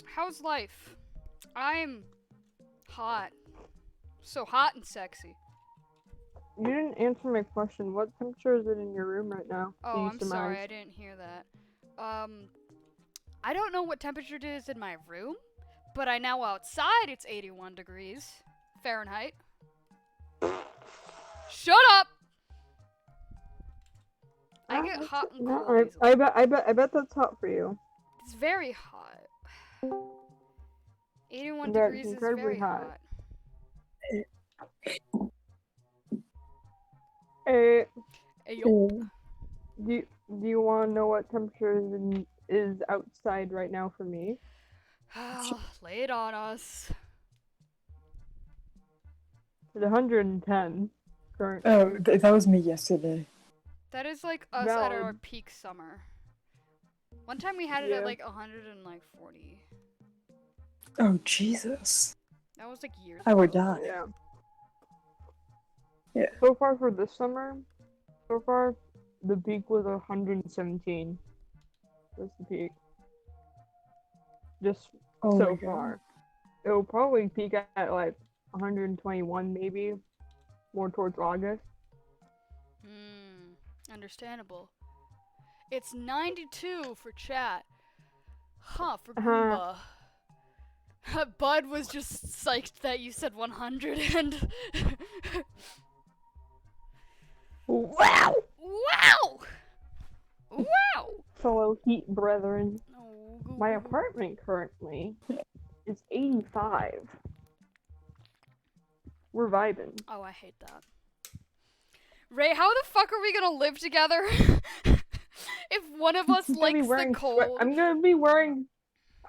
How's life? I'm hot. So hot and sexy.
You didn't answer my question. What temperature is it in your room right now?
Oh, I'm sorry, I didn't hear that. I don't know what temperature it is in my room, but I know outside it's 81 degrees Fahrenheit. Shut up! I get hot and cold.
No, I bet that's hot for you.
It's very hot. 81
That's
degrees is
incredibly
very
hot.
hot.
Hey,
Ayo.
do you want to know what temperature is outside right now for me?
Lay it on us.
It's 110 currently.
Oh, that was me yesterday.
That is like us at our peak summer. One time we had it at like 140.
Oh, Jesus.
That was like years
I
ago.
would die.
Yeah.
Yeah.
So far for this summer, the peak was 117. That's the peak. Just
Oh my
so
God.
far. It'll probably peak at like 121 maybe, more towards August.
Understandable. It's 92 for chat. Huh, for Goomba. Bud was just psyched that you said 100 and...
Wow!
Wow! Wow!
Fellow heat brethren.
Oh,
My apartment currently is 85. We're vibing.
Oh, I hate that. Ray, how the fuck are we gonna live together if one of us likes the cold?
I'm gonna be wearing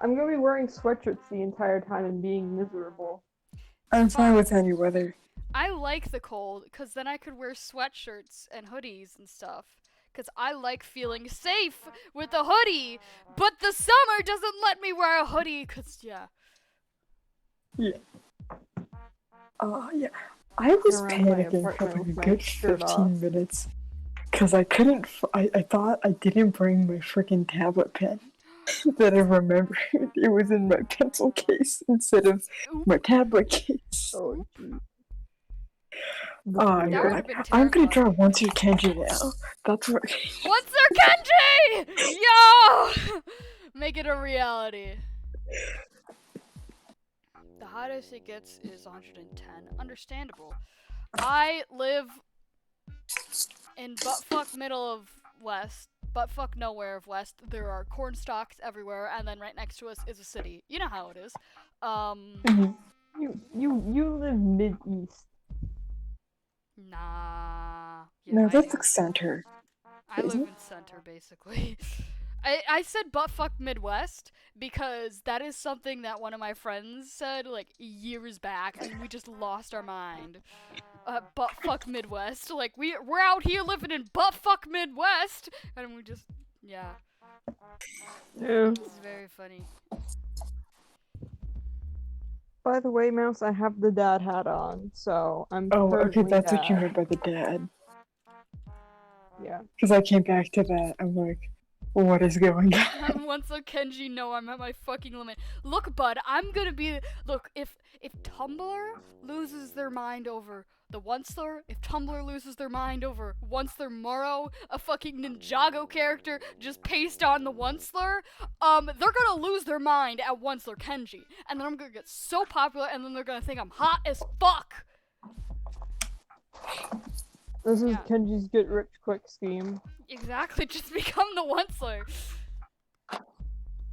sweatshirts the entire time and being miserable.
I'm fine with any weather.
I like the cold, because then I could wear sweatshirts and hoodies and stuff. Because I like feeling safe with a hoodie, but the summer doesn't let me wear a hoodie, because, yeah.
Yeah. Yeah. I was
Around my
panicking for
apartment
like a
with my
good
shirt
15
off.
minutes. Because I couldn't, I thought I didn't bring my freaking tablet pen. Then I remembered it was in my pencil case instead of my tablet case.
Oh, geez.
Oh,
That
God.
would've been
I'm gonna draw
terrifying.
Once Your Kanji now. That's what.
What's their Kenji? Yo! Make it a reality. the hottest it gets is 110. Understandable. I live in buttfuck middle of West, buttfuck nowhere of West. There are corn stalks everywhere, and then right next to us is a city. You know how it is.
Mhm.
You live mid-east.
Nah. Yeah,
No,
I
that's
do.
the center.
I
Isn't
live
it?
in center, basically. I said buttfuck Midwest because that is something that one of my friends said, like, years back, and we just lost our mind. Buttfuck Midwest. Like, we're out here living in buttfuck Midwest! And we just, yeah.
Yeah.
It's very funny.
By the way, Mouse, I have the dad hat on, so I'm
Oh, okay,
currently
that's what you
dad.
meant by the dad.
Yeah.
Because I came back to that. I'm like, what is going on?
Once a Kenji, no, I'm at my fucking limit. Look, bud, I'm gonna be. Look, if Tumblr loses their mind over the Onceler, if Tumblr loses their mind over Onceler Moro, a fucking Ninjago character just paste on the Onceler, they're gonna lose their mind at Onceler Kenji, and then I'm gonna get so popular, and then they're gonna think I'm hot as fuck.
This is
Yeah.
Kenji's get rich quick scheme.
Exactly, just become the Onceler.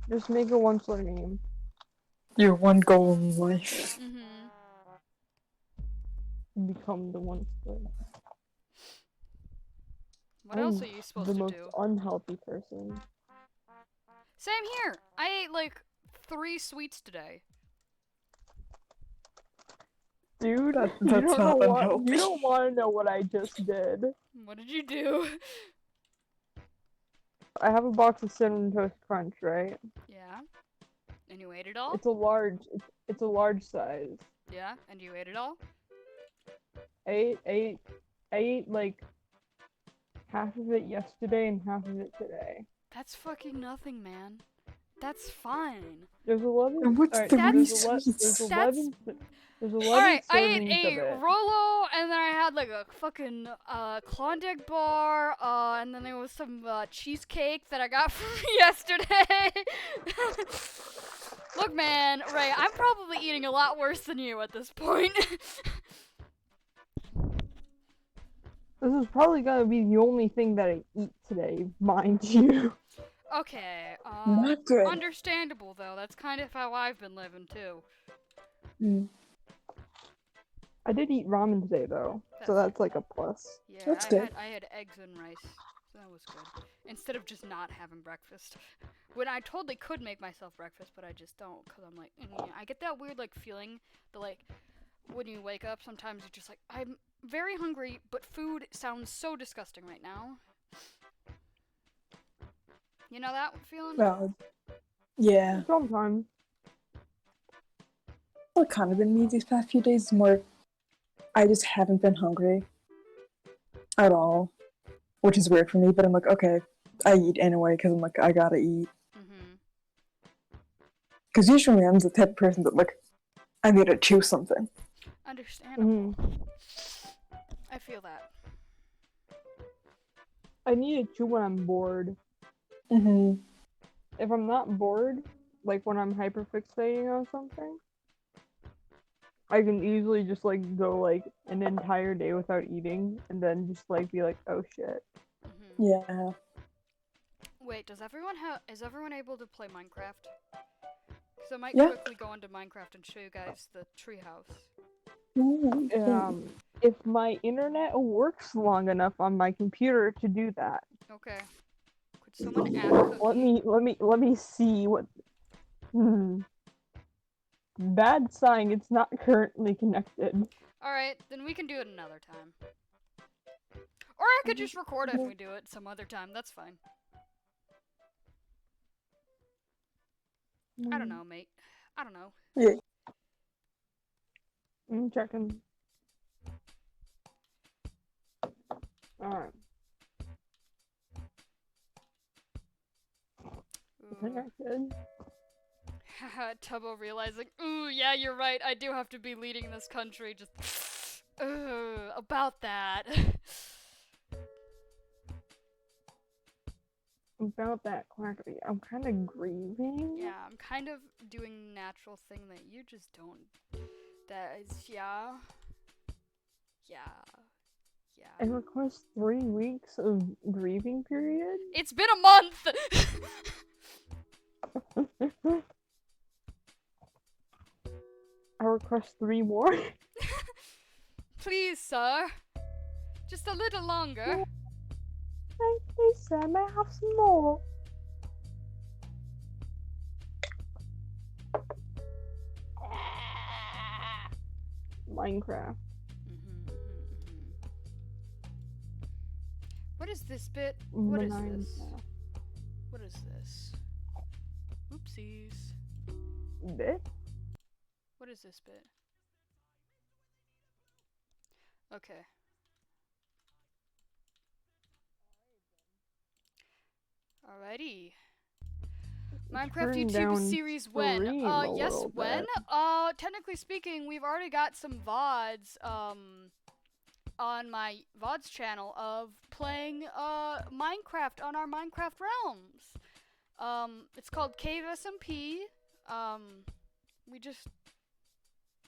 Just make a Onceler name.
Your one goal in life.
Mm-hmm.
Become the Onceler.
What else are you supposed
The
to
most
do?
unhealthy person.
Same here. I ate like 3 sweets today.
Dude,
That's
you don't know
not
what
unhealthy.
you don't want to know what I just did.
What did you do?
I have a box of Cinnamon Toast Crunch, right?
Yeah. And you ate it all?
It's a large. It's a large size.
Yeah. And you ate it all?
I ate like half of it yesterday and half of it today.
That's fucking nothing, man. That's fine.
There's 11.
And what's
alright,
the
That's-
there's 11. There's 11
Alright, I
servings
ate
of
a
it.
Rolo, and then I had like a fucking Klondike bar, and then there was some cheesecake that I got from yesterday. Look, man, Ray, I'm probably eating a lot worse than you at this point.
This is probably gonna be the only thing that I eat today, mind you.
Okay,
Not good.
understandable though. That's kind of how I've been living too.
Mm.
I did eat ramen today though, so that's like a plus.
Yeah,
That's good.
I had eggs and rice, so that was good. Instead of just not having breakfast. When I totally could make myself breakfast, but I just don't, cause I'm like, I get that weird like feeling that like when you wake up, sometimes you're just like, I'm very hungry, but food sounds so disgusting right now. You know that feeling?
Valid. Yeah.
Sometimes.
What kind of been me these past few days? More, I just haven't been hungry at all, which is weird for me. But I'm like, okay, I eat anyway because I'm like, I gotta eat.
Mm-hmm.
Because usually I'm the type of person that like, I need to choose something.
Understandable. I feel that.
I need to chew when I'm bored.
Mm-hmm.
If I'm not bored, like when I'm hyperfixating on something, I can easily just like go like an entire day without eating and then just like be like, oh shit.
Mm-hmm.
Yeah.
Wait, is everyone able to play Minecraft? So I might
Yeah.
quickly go into Minecraft and show you guys the treehouse.
Mm-hmm.
If my internet works long enough on my computer to do that.
Okay. Could someone add Cookie?
Let me see what. Bad sign. It's not currently connected.
Alright, then we can do it another time. Or I could just record it and we do it some other time. That's fine. I don't know, mate. I don't know.
Yeah.
I'm checking. Alright. Connected.
Haha, Tubbo realizing, ooh, yeah, you're right. I do have to be leading this country. Just, about that.
about that quackery. I'm kind of grieving.
Yeah, I'm kind of doing natural thing that you just don't. That is, yeah. Yeah.
I request 3 weeks of grieving period.
It's been a month!
I request 3 more.
Please, sir. Just a little longer.
Thank you, sir. May I have some more? Minecraft.
What is this bit? What is this?
Minecraft.
What is this? Oopsies.
Bit?
What is this bit? Okay. Alrighty. Minecraft
Turn
YouTube
down
series when?
stream a
Yes,
little
when?
bit.
Technically speaking, we've already got some VODs, on my VODs channel of playing, Minecraft on our Minecraft realms. It's called Cave SMP. We just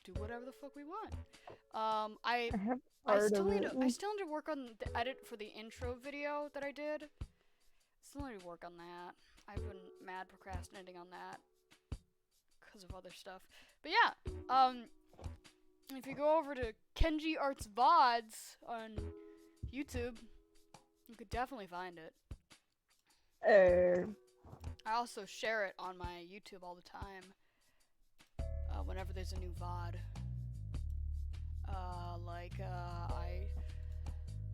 do whatever the fuck we want.
I have
I
part
still
of
need
it.
to, I still need to work on the edit for the intro video that I did. Still need to work on that. I've been mad procrastinating on that because of other stuff. But yeah, if you go over to Kenji Arts VODs on YouTube, you could definitely find it. I also share it on my YouTube all the time. Whenever there's a new VOD. I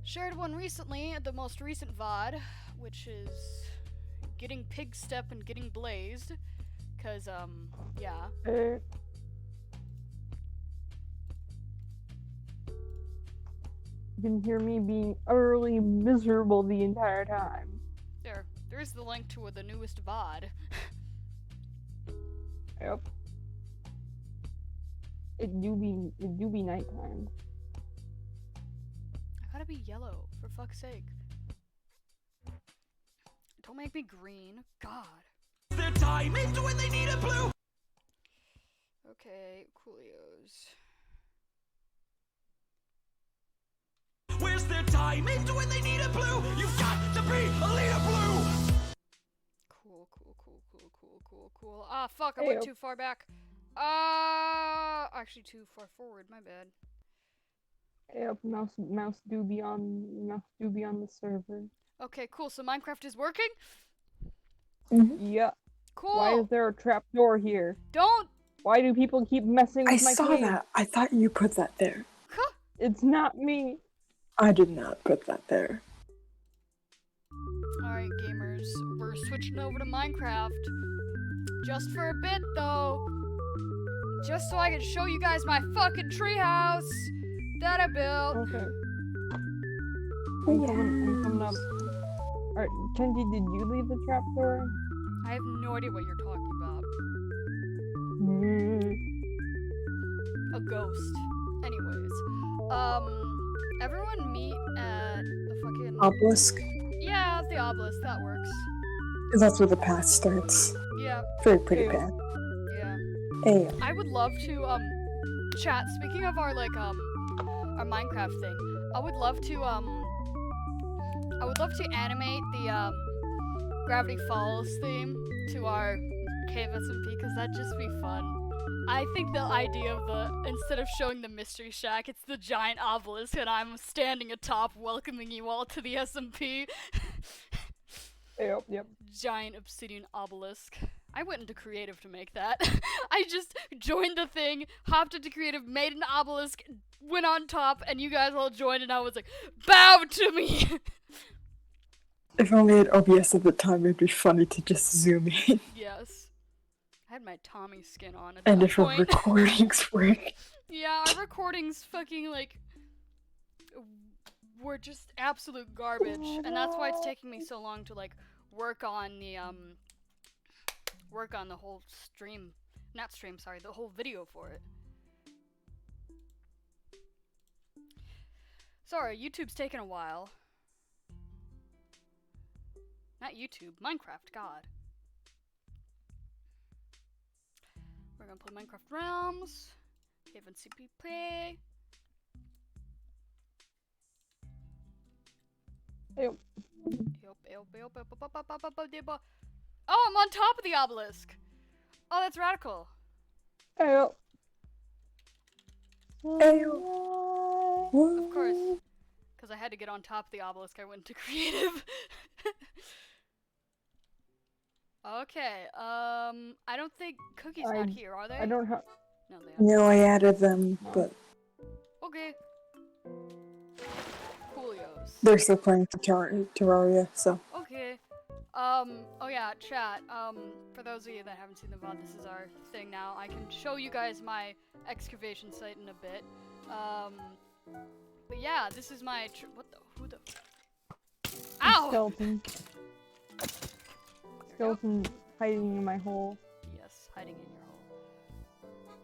shared one recently, the most recent VOD, which is getting pig step and getting blazed. Cause, yeah.
You can hear me being utterly miserable the entire time.
There's the link to the newest VOD.
Yep. It do be nighttime.
I gotta be yellow, for fuck's sake. Don't make me green. God.
The diamond when they need a blue.
Okay, Coolios.
Where's the diamond when they need a blue? You've got to be a leader blue.
Cool. Ah, fuck, I went too far back. Actually too far forward, my bad.
Yep, mouse do be on the server.
Okay, cool, so Minecraft is working?
Yeah.
Cool!
Why is there a trapdoor here?
Don't!
Why do people keep messing with my
I saw
cave?
that. I thought you put that there.
Huh.
It's not me.
I did not put that there.
Alright, gamers, we're switching over to Minecraft. Just for a bit, though. Just so I can show you guys my fucking treehouse that I built.
Okay. I'm coming up. Alright, Kenji, did you leave the trapdoor?
I have no idea what you're talking about. A ghost. Anyways, everyone meet at the fucking
Obelisk.
Yeah, the obelisk. That works.
That's where the path starts.
Yeah.
Very pretty path.
Yeah.
Hey.
I would love to chat. Speaking of our our Minecraft thing, I would love to animate the Gravity Falls theme to our Cave SMP because that'd just be fun. I think the idea of instead of showing the mystery shack, it's the giant obelisk and I'm standing atop welcoming you all to the SMP.
Yep.
Giant obsidian obelisk. I went into creative to make that. I just joined the thing, hopped into creative, made an obelisk, went on top, and you guys all joined and I was like, bow to me!
If only I had OBS at the time, it'd be funny to just zoom in.
Yes. I had my Tommy skin on at
And
that
if our
point.
recordings work.
Yeah, our recordings fucking, were just absolute garbage. And that's why it's taking me so long to, work on the whole stream. Not stream, sorry, the whole video for it. Sorry, YouTube's taking a while. Not YouTube, Minecraft, God. We're gonna play Minecraft Realms. Haven CPP.
Yep.
Oh, I'm on top of the obelisk. Oh, that's radical.
Yep.
Of course, because I had to get on top of the obelisk, I went to creative. Okay, I don't think Cookie's not here, are they?
I don't have.
No, they aren't.
No, I added them, but
Okay. Coolios.
they're still playing for Terraria, so.
Okay. Oh yeah, chat. For those of you that haven't seen the VOD, this is our thing now. I can show you guys my excavation site in a bit. But yeah, this is my who the? Ow!
Skeleton hiding in my hole.
Yes, hiding in your hole.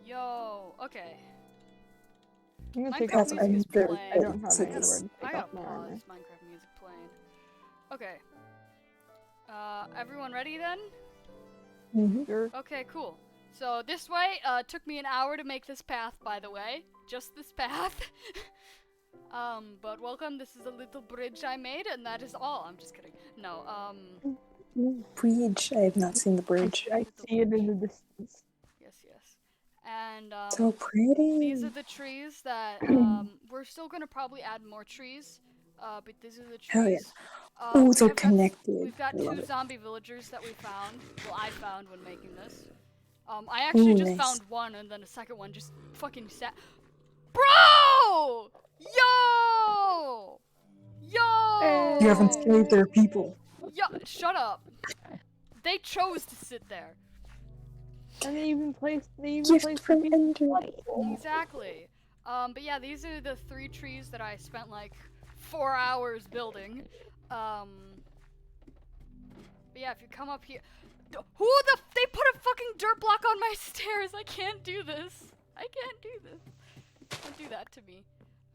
Yo, okay.
I'm gonna take
Minecraft
off my
music is
armor.
playing.
I don't have
So
any
this-
word to
I
take
gotta
off my armor.
pause Minecraft music playing. Okay. Everyone ready then?
Sure.
Okay, cool. So this way, took me an hour to make this path, by the way. Just this path. But welcome, this is a little bridge I made, and that is all. I'm just kidding. No,
Bridge. I have not seen the bridge.
I see it in the distance.
yes. And,
So pretty.
these are the trees that, we're still gonna probably add more trees. But these are the trees.
Hell yeah.
We
Oh, so
have got
connected.
we've got
I love
2
it.
zombie villagers that we found. Well, I found when making this. I actually just
nice.
found one, and then a second one just fucking sat. Bro! Yo! Yo!
You haven't saved their people.
Yo! Shut up. They chose to sit there.
And they even placed
Gift from Ender.
Exactly. But yeah, these are the 3 trees that I spent like 4 hours building. But yeah, if you come up here, they put a fucking dirt block on my stairs. I can't do this. I can't do this. Don't do that to me.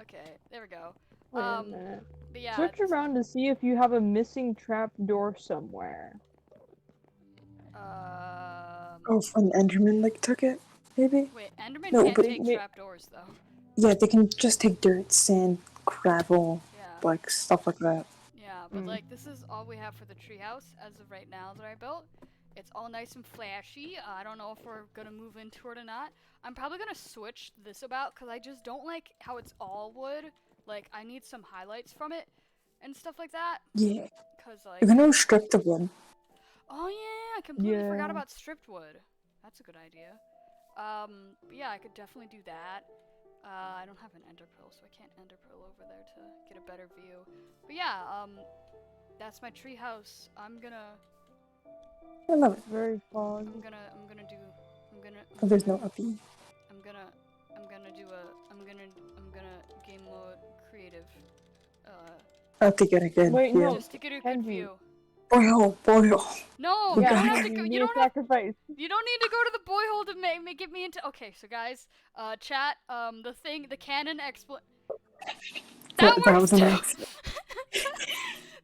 Okay, there we go.
Wait a minute.
But yeah.
Search around to see if you have a missing trap door somewhere.
Oh, from Enderman like took it, maybe?
Wait, Enderman
No,
can't
but-
take trapdoors though.
Yeah, they can just take dirt, sand, gravel,
Yeah.
like stuff like that.
Yeah, but like this is all we have for the treehouse as of right now that I built. It's all nice and flashy. I don't know if we're gonna move into it or not. I'm probably gonna switch this about because I just don't like how it's all wood. Like I need some highlights from it and stuff like that.
Yeah.
Cause like,
You can always strip the wood.
oh yeah, I completely forgot
Yeah.
about stripped wood. That's a good idea. But yeah, I could definitely do that. I don't have an ender pearl, so I can't ender pearl over there to get a better view. But yeah, that's my treehouse. I'm gonna
I love it.
Very fog.
I'm gonna
Oh, there's no uppy.
I'm gonna game mode creative.
I think it again.
Wait,
yeah.
no.
Just to get a good
Kenji.
view.
Boil.
No,
Yeah,
you don't
I
have to
You
go.
need
You
a
don't have.
sacrifice.
You don't need to go to the boy hole to get me into. Okay, so guys, chat. The canon
That was
works
an
too.
accident.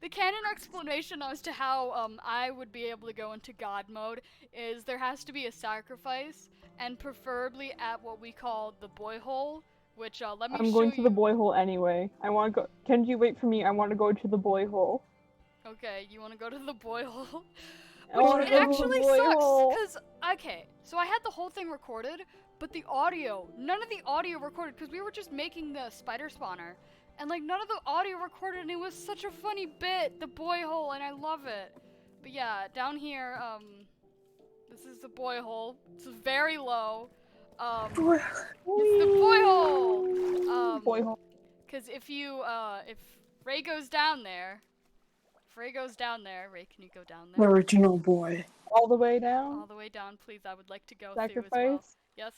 The canon explanation as to how I would be able to go into God mode is there has to be a sacrifice, and preferably at what we call the boy hole, which let me
I'm
show
going
you.
to the boy hole anyway. I want to go. Kenji, wait for me. I want to go to the boy hole.
Okay, you want to go to the boy hole?
I wanna
Which it
go to the
actually
boy
sucks,
hole.
because, okay, so I had the whole thing recorded, but the audio, none of the audio recorded, because we were just making the spider spawner, and, like, none of the audio recorded, and it was such a funny bit, the boy hole, and I love it. But yeah, down here, this is the boy hole. It's very low. It's the boy hole!
Boy hole.
Because if Ray goes down there, Ray, can you go down
The
there?
original boy.
All the way down.
All the way down, please. I would like to go through as well.
Sacrifice.
Yes.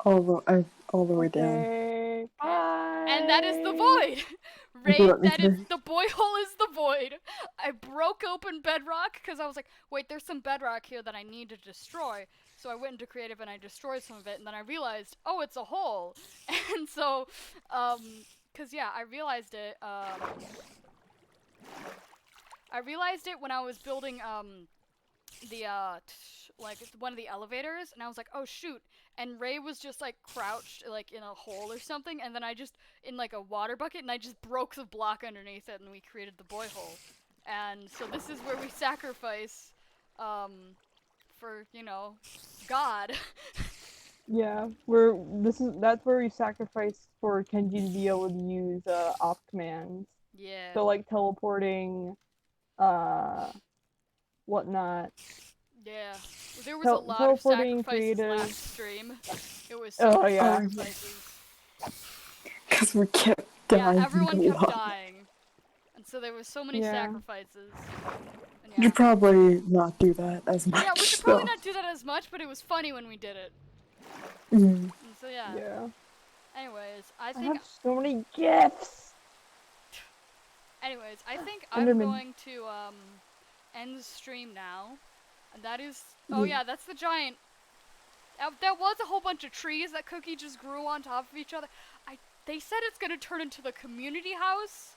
All the way down.
Okay. Bye.
And that is the void. Ray,
Do it,
that is
Victor.
the boy hole is the void. I broke open bedrock because I was like, wait, there's some bedrock here that I need to destroy. So I went into creative and I destroyed some of it, and then I realized, oh, it's a hole. And so, cause yeah, I realized it. I realized it when I was building the like one of the elevators, and I was like, oh shoot, and Ray was just like crouched like in a hole or something, and then I just in like a water bucket, and I just broke the block underneath it, and we created the boy hole. And so this is where we sacrifice for, you know, God.
Yeah, that's where we sacrifice for Kenji to be able to use op commands.
Yeah.
So like teleporting, uh, whatnot.
Yeah. There was a lot of
Teleporting,
sacrifices
creative.
last stream. It was so many
yeah.
sacrifices.
Because we kept dying.
Yeah, everyone
a
kept
lot.
dying. And so there was so many
Yeah.
sacrifices. And
You
yeah.
should probably not do that as much.
Yeah, we should probably not do that as much, but it was funny when we did it.
Mm.
And so yeah.
Yeah.
Anyways, I
I
think
have so many gifts.
Anyways, I think I'm
Enderman.
going to end the stream now. And that is oh yeah, that's the giant. There was a whole bunch of trees that Cookie just grew on top of each other. They said it's gonna turn into the community house.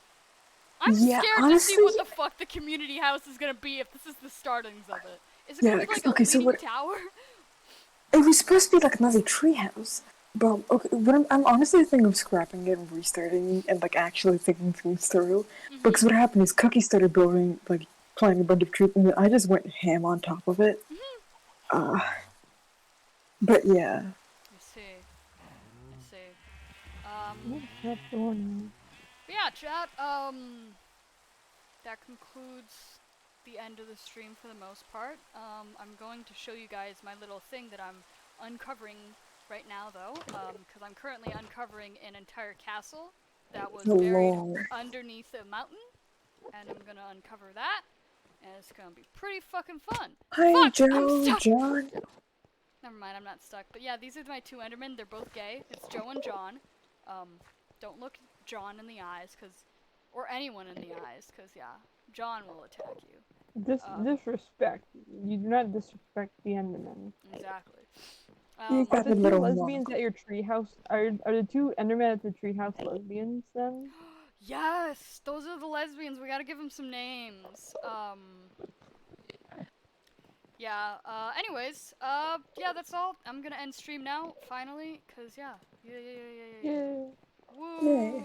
I'm
Yeah,
scared
honestly,
to see what the fuck the community house is gonna be if this is the startings of it. Is it
Yeah,
gonna be like a
okay, so
leaning
what-
tower?
It was supposed to be like another treehouse. But okay, what I'm honestly thinking of scrapping it and restarting and like actually thinking things through. Because what happened is Cookie started building like planting a bunch of trees, and then I just went ham on top of it. But yeah.
I see.
But
Yeah, chat, that concludes the end of the stream for the most part. I'm going to show you guys my little thing that I'm uncovering right now, though, because I'm currently uncovering an entire castle that was buried
Lol.
underneath a mountain, and I'm gonna uncover that, and it's gonna be pretty fucking fun.
Hi,
Fuck, I'm
Joe,
stuck.
John.
Never mind, I'm not stuck. But yeah, these are my two Endermen. They're both gay. It's Joe and John. Don't look John in the eyes, or anyone in the eyes, cause yeah, John will attack you.
Disrespect. You do not disrespect the Endermen.
Exactly.
You
Are
got
the
a
two
little
lesbians
monk.
at your treehouse? Are the two Endermen at the treehouse lesbians then?
Yes, those are the lesbians. We gotta give them some names. Yeah, anyways, yeah, that's all. I'm gonna end stream now, finally, cause yeah. Yeah.
Yeah.
Woo!